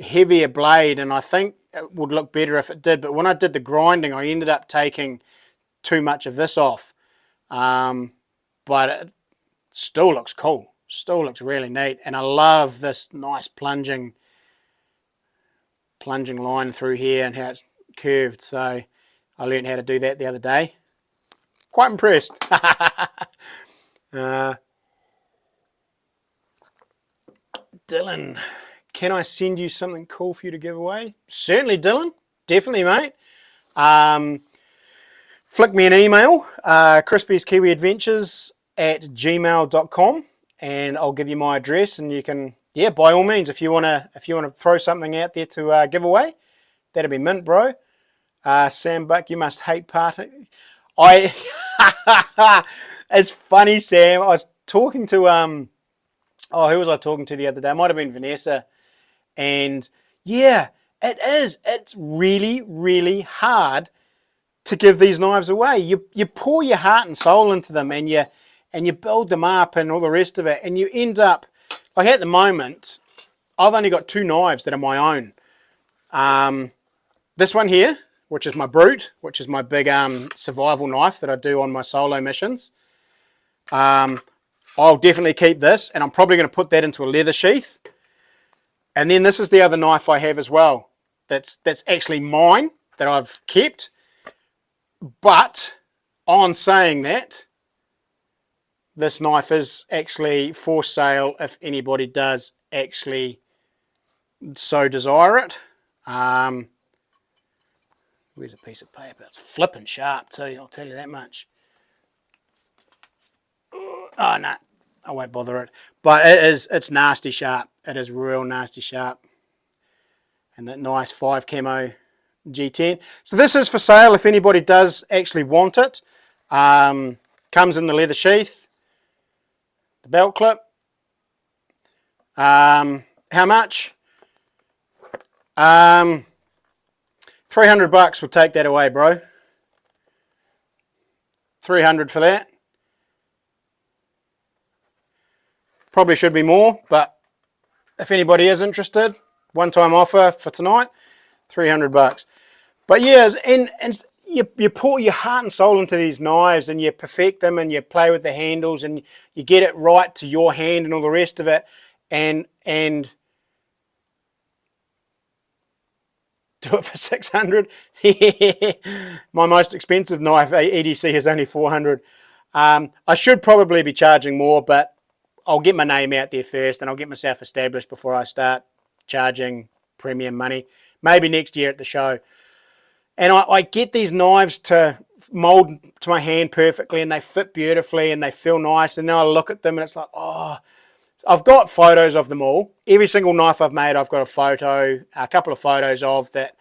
heavier blade, and I think it would look better if it did, but when I did the grinding, I ended up taking too much of this off. But it still looks cool. Still looks really neat. And I love this nice plunging line through here and how it's curved. So I learned how to do that the other day. Quite impressed. Dylan, can I send you something cool for you to give away? Certainly, Dylan. Definitely, mate. Flick me an email, crispieskiwiadventures@gmail.com, and I'll give you my address, and you can, yeah, by all means, if you wanna throw something out there to give away, that'd be mint, bro. Sam Buck, you must hate party. It's funny, Sam. I was talking to who was I talking to the other day? It might have been Vanessa. And yeah, it is. It's really, really hard to give these knives away. You pour your heart and soul into them, and you build them up and all the rest of it, and you end up, like at the moment, I've only got 2 knives that are my own. This one here, which is my Brute, which is my big survival knife that I do on my solo missions. I'll definitely keep this, and I'm probably going to put that into a leather sheath. And then this is the other knife I have as well. That's actually mine that I've kept. But on saying that, this knife is actually for sale if anybody does actually so desire it. Where's a piece of paper? It's flipping sharp too, I'll tell you that much. Oh, no, I won't bother it. But it's nasty sharp. It is real nasty sharp. And that nice 5 camo G10. So this is for sale if anybody does actually want it. Comes in the leather sheath. The belt clip. How much? 300 bucks will take that away, bro. 300 for that. Probably should be more, but if anybody is interested, one-time offer for tonight, 300 bucks. But yeah, and you pour your heart and soul into these knives, and you perfect them, and you play with the handles, and you get it right to your hand and all the rest of it, and do it for 600. My most expensive knife, EDC, is only 400. I should probably be charging more, but I'll get my name out there first, and I'll get myself established before I start charging premium money. Maybe next year at the show. And I get these knives to mold to my hand perfectly, and they fit beautifully, and they feel nice. And then I look at them, and it's like, oh, I've got photos of them all. Every single knife I've made, I've got a couple of photos of that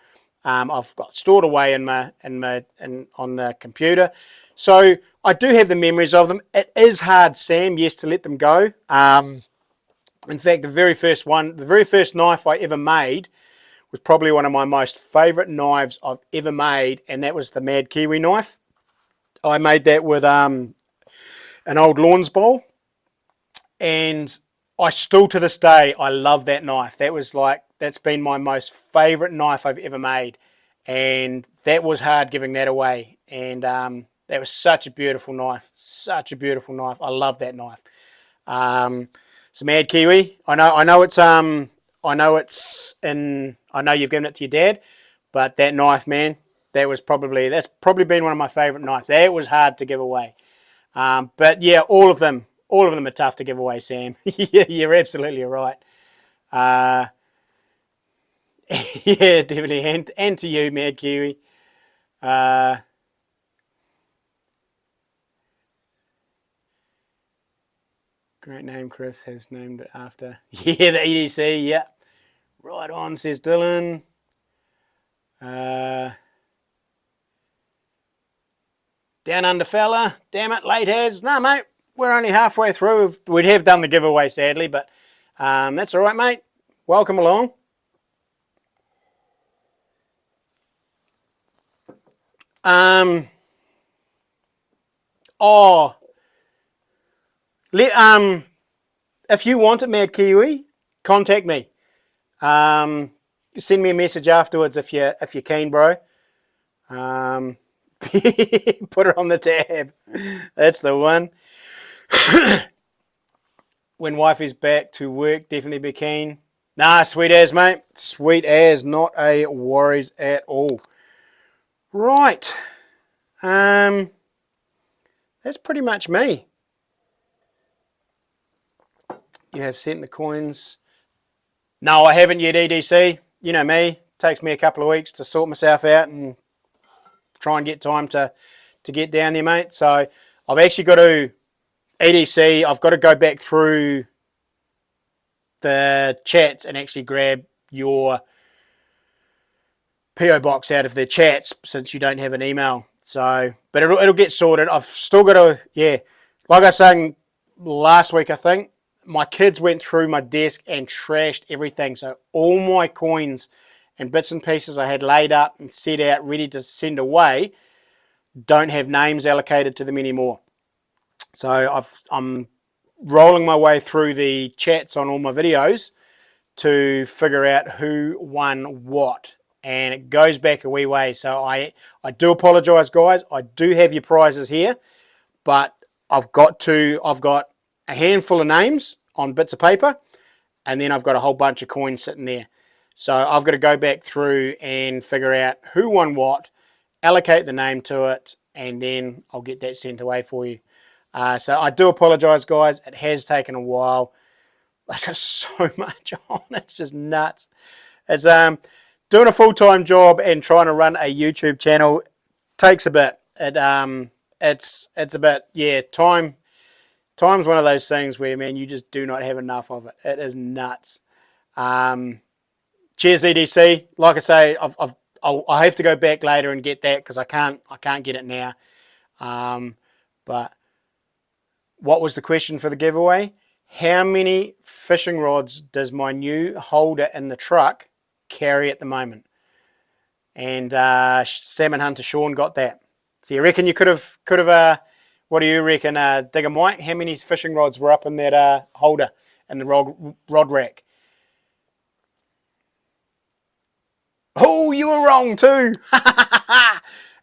I've got stored away on the computer. So I do have the memories of them. It is hard, Sam, yes, to let them go. In fact, the very first knife I ever made was probably one of my most favourite knives I've ever made, and that was the Mad Kiwi knife. I made that with, an old Lawns bowl, and I still to this day I love that knife. That's been my most favourite knife I've ever made, and that was hard giving that away. And that was such a beautiful knife, such a beautiful knife. I love that knife. It's a Mad Kiwi. I know it's I know you've given it to your dad, but that knife, man, that's probably been one of my favourite knives. That was hard to give away. But yeah, all of them are tough to give away, Sam. Yeah, you're absolutely right. Uh, yeah, definitely, and to you, Mad Kiwi. Uh, Great name, Chris has named it after. Yeah, the EDC. Yeah, right on, says Dylan. Uh, Down under fella. Damn it, late as. No, mate, we're only halfway through. We'd have done the giveaway, sadly, but that's all right, mate. Welcome along. Oh, let if you want it, Mad Kiwi, contact me. Send me a message afterwards if you're keen, bro. Put it on the tab. That's the one. When wifey's back to work, definitely be keen. Nah, sweet as, mate. Sweet as. Not a worries at all. Right. That's pretty much me. You have sent the coins. No, I haven't yet, EDC. You know me. It takes me a couple of weeks to sort myself out and try and get time to get down there, mate. So I've actually got to, EDC, I've got to go back through the chats and actually grab your PO box out of their chats since you don't have an email. So, but it'll get sorted. I've still got to, yeah, like I was saying last week, I think my kids went through my desk and trashed everything. So all my coins and bits and pieces I had laid up and set out ready to send away don't have names allocated to them anymore. So I'm rolling my way through the chats on all my videos to figure out who won what. And it goes back a wee way. So I do apologise, guys. I do have your prizes here, but I've got a handful of names on bits of paper, and then I've got a whole bunch of coins sitting there. So I've got to go back through and figure out who won what, allocate the name to it, and then I'll get that sent away for you. So I do apologise, guys. It has taken a while. There's just so much on. It's just nuts. It's doing a full-time job and trying to run a YouTube channel takes a bit. It's a bit, yeah. Time's one of those things where, man, you just do not have enough of it. It is nuts. Cheers, EDC. Like I say, I have to go back later and get that because I can't get it now. But what was the question for the giveaway? How many fishing rods does my new holder in the truck carry at the moment? And Salmon Hunter Sean got that. So you reckon you could have what do you reckon, Digger Mike? How many fishing rods were up in that holder in the rod rack? Oh, you were wrong too.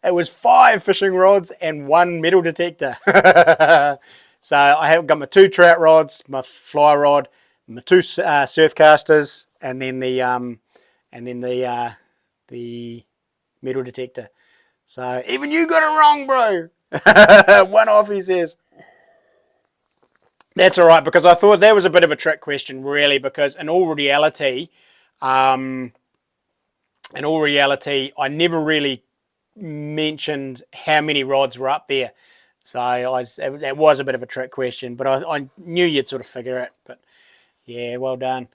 It was 5 fishing rods and 1 metal detector. So I have got my 2 trout rods, my fly rod, my 2 surf casters, and then the metal detector. So even you got it wrong, bro. One off, he says. That's all right, because I thought that was a bit of a trick question, really, because in all reality, I never really mentioned how many rods were up there. So that was a bit of a trick question, but I knew you'd sort of figure it. But yeah, well done.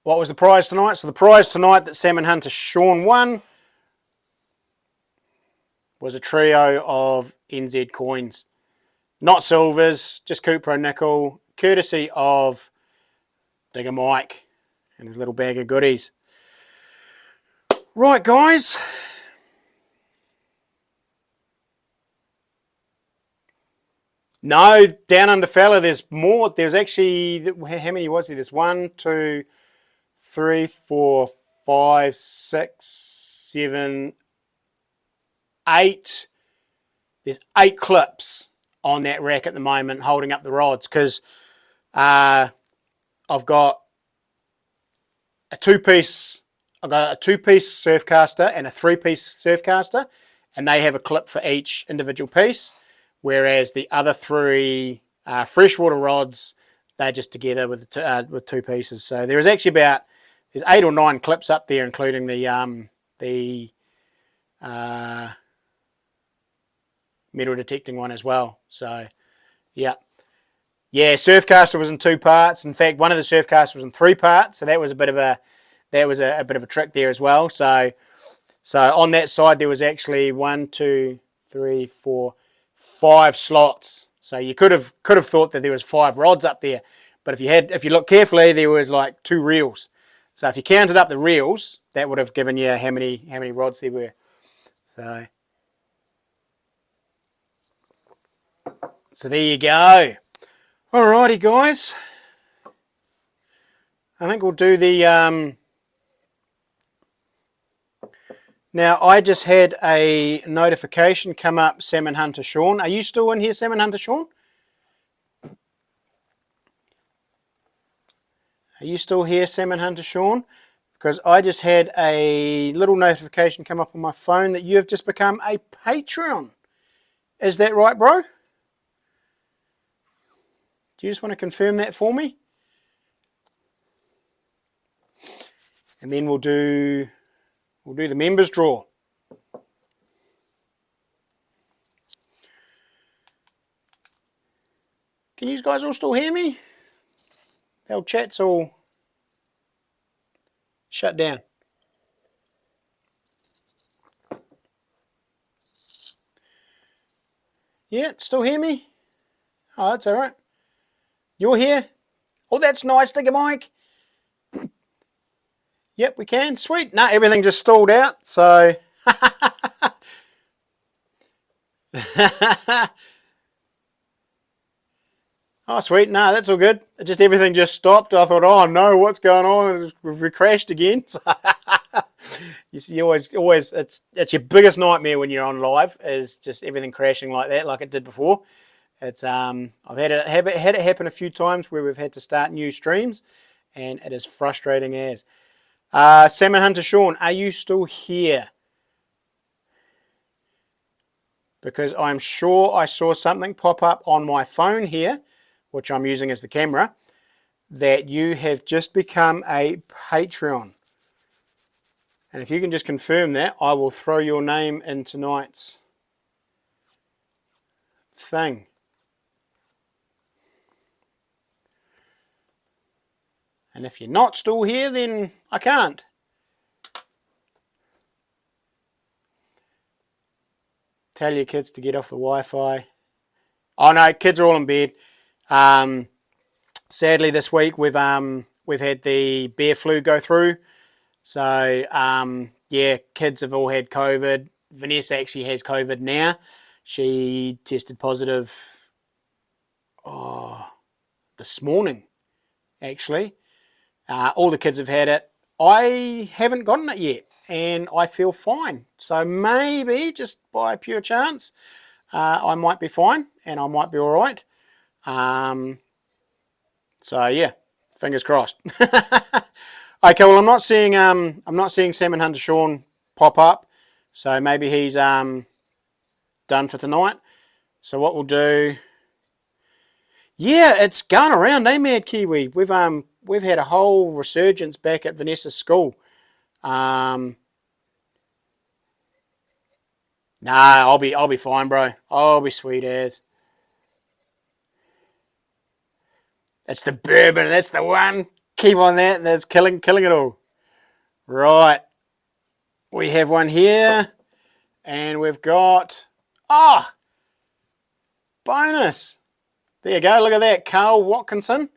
What was the prize tonight? So the prize tonight that Salmon Hunter Sean won was a trio of NZ coins. Not silvers, just Cupro nickel, courtesy of Digger Mike and his little bag of goodies. Right, guys. No, down under fella, there's more. There's actually, how many was there? There's 1, 2, 3, 4, 5, 6, 7, 8. There's 8 clips on that rack at the moment holding up the rods because I've got a two-piece. I've got a 2-piece surf caster and a 3-piece surf caster, and they have a clip for each individual piece. Whereas the other 3 freshwater rods, they're just together with 2 pieces. So there's actually there's 8 or 9 clips up there, including the metal detecting one as well. So yeah. Surfcaster was in 2 parts. In fact, one of the surfcasters was in 3 parts. So that was a bit of a trick there as well. So on that side there was actually 1, 2, 3, 4, 5 slots. So you could have thought that there was 5 rods up there, but if you look carefully, there was like 2 reels. So if you counted up the reels, that would have given you how many rods there were. So there you go. Alrighty, guys. I think we'll do the Now, I just had a notification come up, Salmon Hunter Sean. Are you still in here, Salmon Hunter Sean? Are you still here, Salmon Hunter Sean? Because I just had a little notification come up on my phone that you have just become a Patreon. Is that right, bro? Do you just want to confirm that for me? And then we'll do the members draw. Can you guys all still hear me? The old chat's all shut down. Yeah, still hear me? Oh, that's all right. You're here? Oh, that's nice, Digger Mike. Yep, we can. Sweet. No, everything just stalled out, so... Oh, sweet. No, that's all good. Just everything just stopped. I thought, oh no, what's going on? We crashed again. You see, always, it's your biggest nightmare when you're on live is just everything crashing like that, like it did before. It's I've had it happen a few times where we've had to start new streams, and it is frustrating as. Salmon Hunter Sean, are you still here? Because I'm sure I saw something pop up on my phone here, which I'm using as the camera, that you have just become a Patreon. And if you can just confirm that, I will throw your name in tonight's thing. And if you're not still here, then I can't. Tell your kids to get off the Wi-Fi. Oh no, kids are all in bed. Sadly, this week we've had the bear flu go through. So yeah, kids have all had COVID. Vanessa actually has COVID now. She tested positive this morning, actually. All the kids have had it. I haven't gotten it yet, and I feel fine. So maybe, just by pure chance, I might be fine, and I might be all right. So yeah, fingers crossed. Okay, well I'm not seeing Salmon Hunter Sean pop up, so maybe he's done for tonight. So what we'll do, yeah, it's going around, eh, Mad Kiwi? We've had a whole resurgence back at Vanessa's school. Nah, I'll be fine, bro. I'll be sweet as. It's the bourbon, that's the one. Keep on that, that's killing it all. Right. We have one here, and we've got, bonus. There you go, look at that, Carl Watkinson.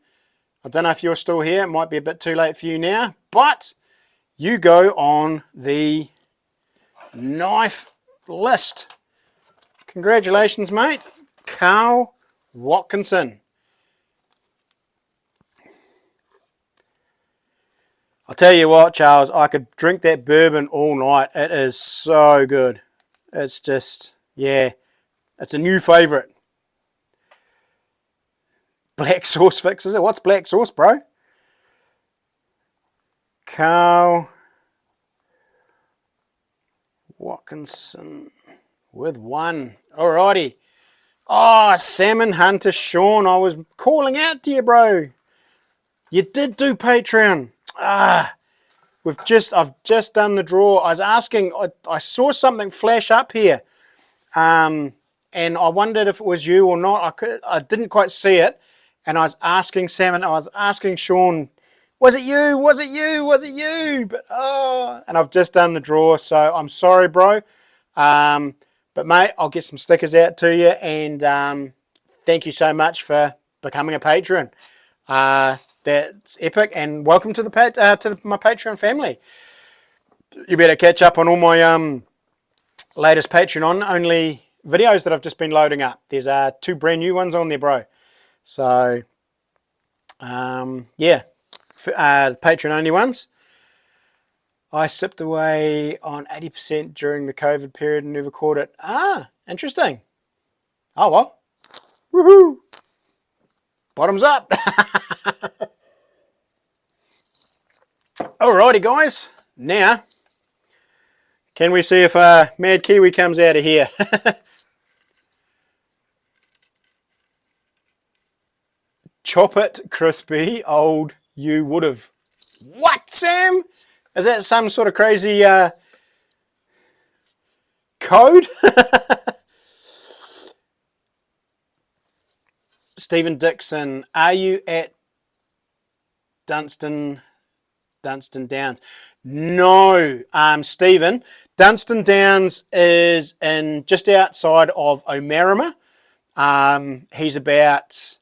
I don't know if you're still here, it might be a bit too late for you now, but you go on the knife list. Congratulations, mate. Carl Watkinson. I'll tell you what, Charles, I could drink that bourbon all night. It is so good. It's just, yeah, it's a new favourite. Black sauce fixes it. What's black sauce, bro? Carl Watkinson with 1. Alrighty. Oh, Salmon Hunter Sean, I was calling out to you, bro. You did do Patreon. I've just done the draw. I was asking, I saw something flash up here, and I wondered if it was you or not. I didn't quite see it, and I was asking Sean, was it you? Was it you? Was it you? But and I've just done the draw, so I'm sorry, bro. But mate, I'll get some stickers out to you, and thank you so much for becoming a patron. That's epic, and welcome to my Patreon family. You better catch up on all my latest Patreon only videos that I've just been loading up. There's 2 brand new ones on there, bro. So yeah, Patreon only ones. I sipped away on 80% during the COVID period and never caught it. Interesting. Oh well. Woohoo! Bottoms up. Alrighty, guys. Now, can we see if Mad Kiwi comes out of here? Chop it crispy, old you would've. What, Sam? Is that some sort of crazy code? Stephen Dixon, are you at Dunstan Downs? No, Stephen. Dunstan Downs is in just outside of Omarama. He's about,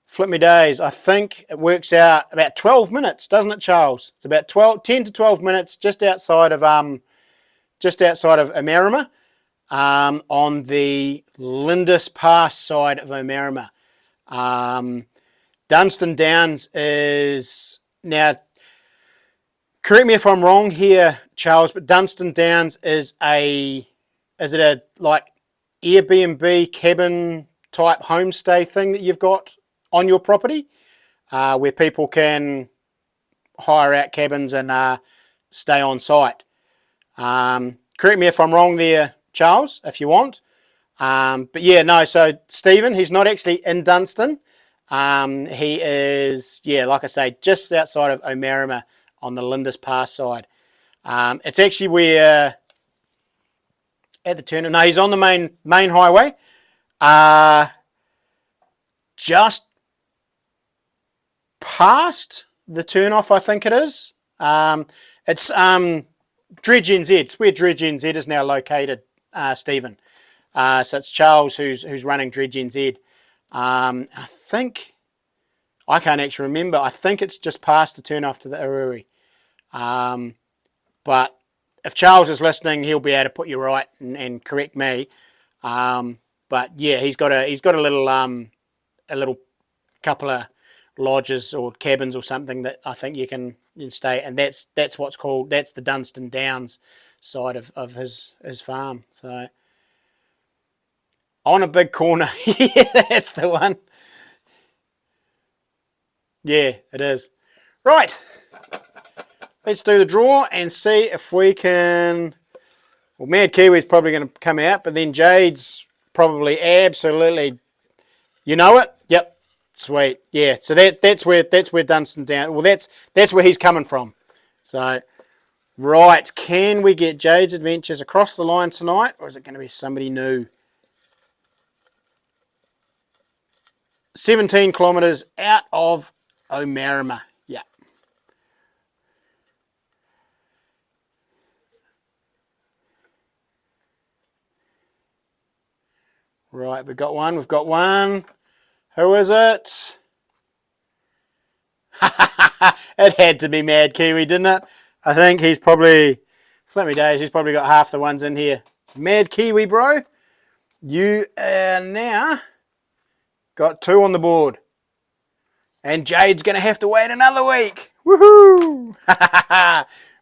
flip me days, I think it works out about 12 minutes, doesn't it, Charles? It's about 10 to 12 minutes just outside of Omarama, on the Lindis Pass side of Omarama. Dunstan Downs is, now, correct me if I'm wrong here, Charles, but Dunstan Downs is it a like Airbnb cabin type homestay thing that you've got on your property, where people can hire out cabins and stay on site? Correct me if I'm wrong there, Charles, if you want. But yeah, no, so Stephen, he's not actually in Dunstan. He is, yeah, like I say, just outside of Omarama on the Lindis Pass side. It's actually where, at the turn, no, he's on the main highway. Just past the turnoff, I think it is. It's Dredge NZ. It's where Dredge NZ is now located, Stephen. So it's Charles who's running Dredge NZ. I think, I can't actually remember. I think it's just past the turnoff to the Ururi. But if Charles is listening, he'll be able to put you right and correct me. But yeah, he's got a little couple of lodges or cabins or something that I think you can stay, and that's what's called, that's the Dunstan Downs side of his farm. So on a big corner, yeah, that's the one. Yeah, it is. Right, let's do the draw and see if we can. Well, Mad Kiwi's probably going to come out, but then Jade's probably absolutely. You know it? Yep. Sweet. Yeah. So that's where Dunstan Down. Well, that's where he's coming from. So, right. Can we get Jade's Adventures across the line tonight, or is it going to be somebody new? 17 kilometres out of Omarama. Yeah. Right, we've got one. Who is it? It had to be Mad Kiwi, didn't it? I think he's probably, flip me days, he's probably got half the ones in here. It's Mad Kiwi, bro. You are now got 2 on the board. And Jade's going to have to wait another week. Woohoo!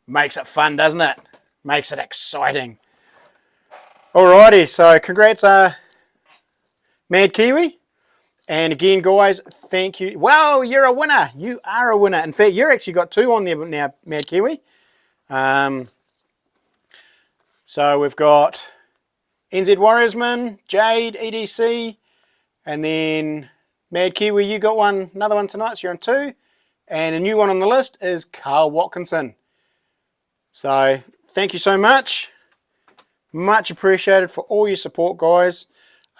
Makes it fun, doesn't it? Makes it exciting. Alrighty, so congrats, Mad Kiwi. And again, guys, thank you. Wow, you're a winner. You are a winner. In fact, you've actually got 2 on there now, Mad Kiwi. So we've got NZ Warriorsman, Jade, EDC, and then Mad Kiwi, you got one, another one tonight, so you're on 2. And a new one on the list is Carl Watkinson. So thank you so much. Much appreciated for all your support, guys.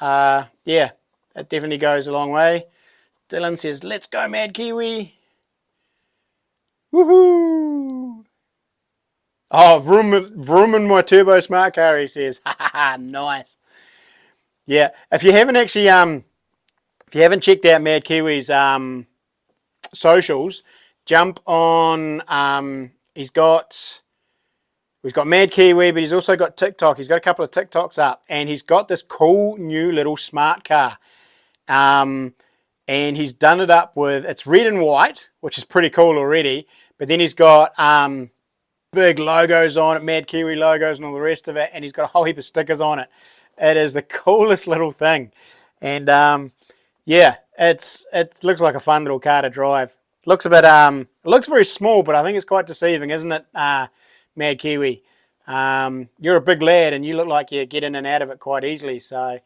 Yeah, it definitely goes a long way. Dylan says, let's go, Mad Kiwi. Woohoo! Oh, vroom in my turbo smart car, he says. Nice. Yeah, if you haven't actually, if you haven't checked out Mad Kiwi's socials, jump on. We've got Mad Kiwi, but he's also got TikTok. He's got a couple of TikToks up, and he's got this cool new little smart car. And he's done it up with, it's red and white, which is pretty cool already. But then he's got big logos on it, Mad Kiwi logos and all the rest of it, and he's got a whole heap of stickers on it. It is the coolest little thing. And yeah, it looks like a fun little car to drive. It looks a bit it looks very small, but I think it's quite deceiving, isn't it, Mad Kiwi? You're a big lad, and you look like you get in and out of it quite easily. So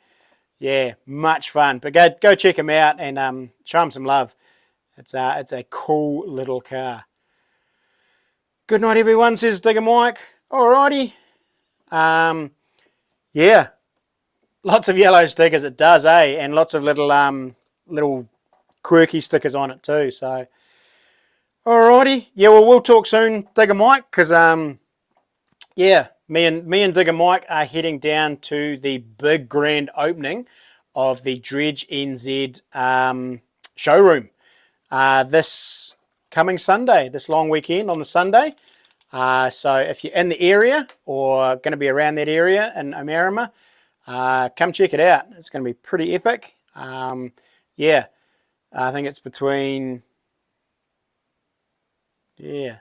yeah, much fun. But go check him out and show him some love. It's a cool little car. Good night, everyone, says Digger Mike. Alrighty. Yeah. Lots of yellow stickers, it does, eh? And lots of little quirky stickers on it too. So, alrighty. Yeah, well, we'll talk soon, Digger Mike, because yeah, me and Digger Mike are heading down to the big grand opening of the Dredge NZ showroom this coming Sunday, this long weekend on the Sunday. So if you're in the area or going to be around that area in Omarama, come check it out. It's going to be pretty epic. Yeah, I think it's between, yeah,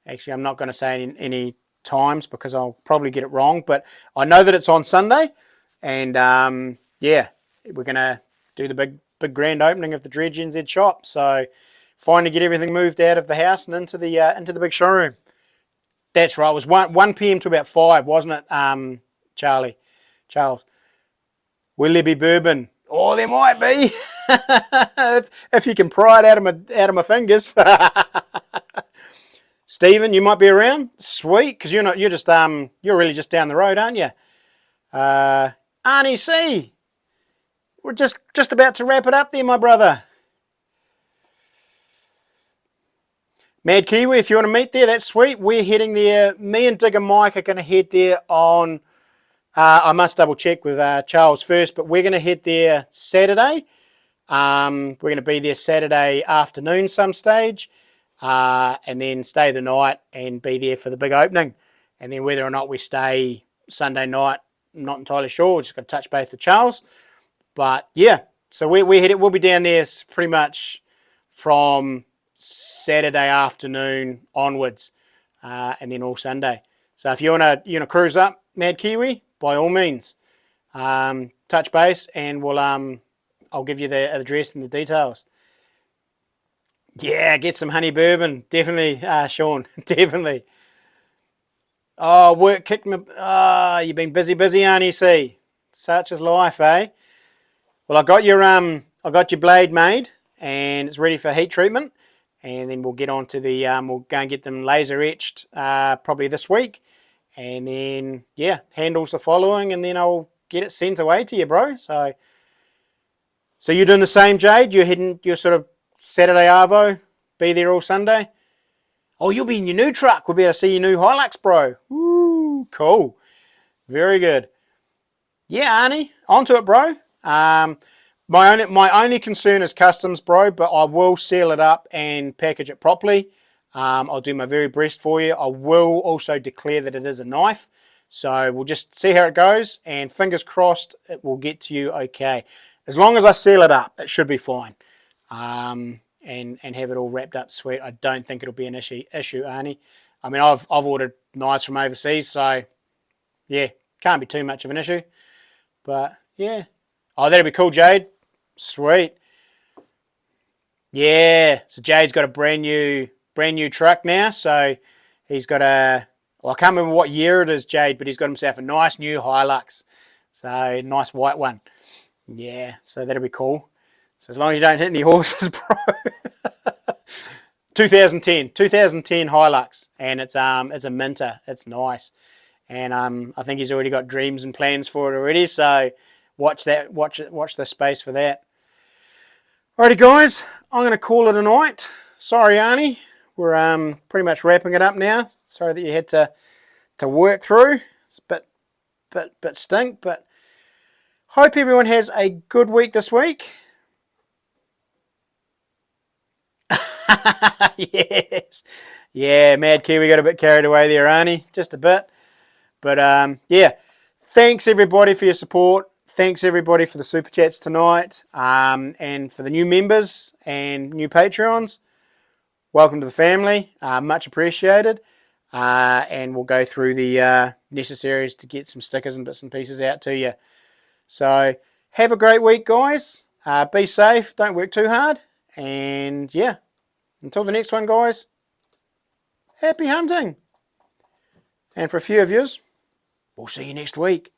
actually I'm not going to say any times because I'll probably get it wrong, but I know that it's on Sunday, and yeah, we're going to do the big grand opening of the Dredge NZ shop. So finally get everything moved out of the house and into the big showroom. That's right. It was 1 p.m. to about 5, wasn't it, Charles? Will there be bourbon? Oh, there might be. if you can pry it out of my fingers. Stephen, you might be around. Sweet, because you're really just down the road, aren't you? Arnie C. We're just about to wrap it up there, my brother. Mad Kiwi, if you want to meet there, that's sweet. We're heading there. Me and Digger Mike are going to head there on, I must double check with Charles first, but we're going to head there Saturday. We're going to be there Saturday afternoon some stage, and then stay the night and be there for the big opening. And then whether or not we stay Sunday night, I'm not entirely sure. We're just got to touch base with Charles. But yeah, so we'll be down there pretty much from Saturday afternoon onwards, and then all Sunday. So if you wanna cruise up, Mad Kiwi, by all means, touch base, and we'll I'll give you the address and the details. Yeah, get some honey bourbon, definitely, Sean, definitely. Oh, work kicked me. You've been busy, Arnie C. Such is life, eh? Well, I got your blade made, and it's ready for heat treatment. And then we'll get on to we'll go and get them laser etched probably this week. And then, yeah, handles the following, and then I'll get it sent away to you, bro. So you're doing the same, Jade? You're sort of Saturday Arvo, be there all Sunday? Oh, you'll be in your new truck. We'll be able to see your new Hilux, bro. Woo, cool. Very good. Yeah, Arnie, onto it, bro. My only concern is customs, bro, but I will seal it up and package it properly. I'll do my very best for you. I will also declare that it is a knife, So we'll just see how it goes, and fingers crossed it will get to you okay. As long as I seal it up, it should be fine. And have it all wrapped up sweet. I don't think it'll be an issue, Arnie. I mean, I've ordered knives from overseas, so yeah, can't be too much of an issue. But yeah, oh, that'd be cool, Jade. Sweet. Yeah, so Jade's got a brand new truck now. So he's got a, well, I can't remember what year it is, Jade, but he's got himself a nice new Hilux. So nice white one. Yeah, so that'll be cool. So as long as you don't hit any horses, bro. 2010 Hilux, and it's a Minter. It's nice, and I think he's already got dreams and plans for it already. So watch the space for that. Alrighty, guys, I'm going to call it a night. Sorry, Arnie, we're pretty much wrapping it up now. Sorry that you had to work through. It's a bit stink, but hope everyone has a good week this week. Yes. Yeah, Mad Kiwi got a bit carried away there, Arnie. Just a bit. But yeah, thanks everybody for your support. Thanks everybody for the super chats tonight. And for the new members and new Patreons, welcome to the family. Much appreciated. And we'll go through the necessaries to get some stickers and bits and pieces out to you. So have a great week, guys. Be safe. Don't work too hard. And yeah, until the next one, guys, happy hunting. And for a few of yous, we'll see you next week.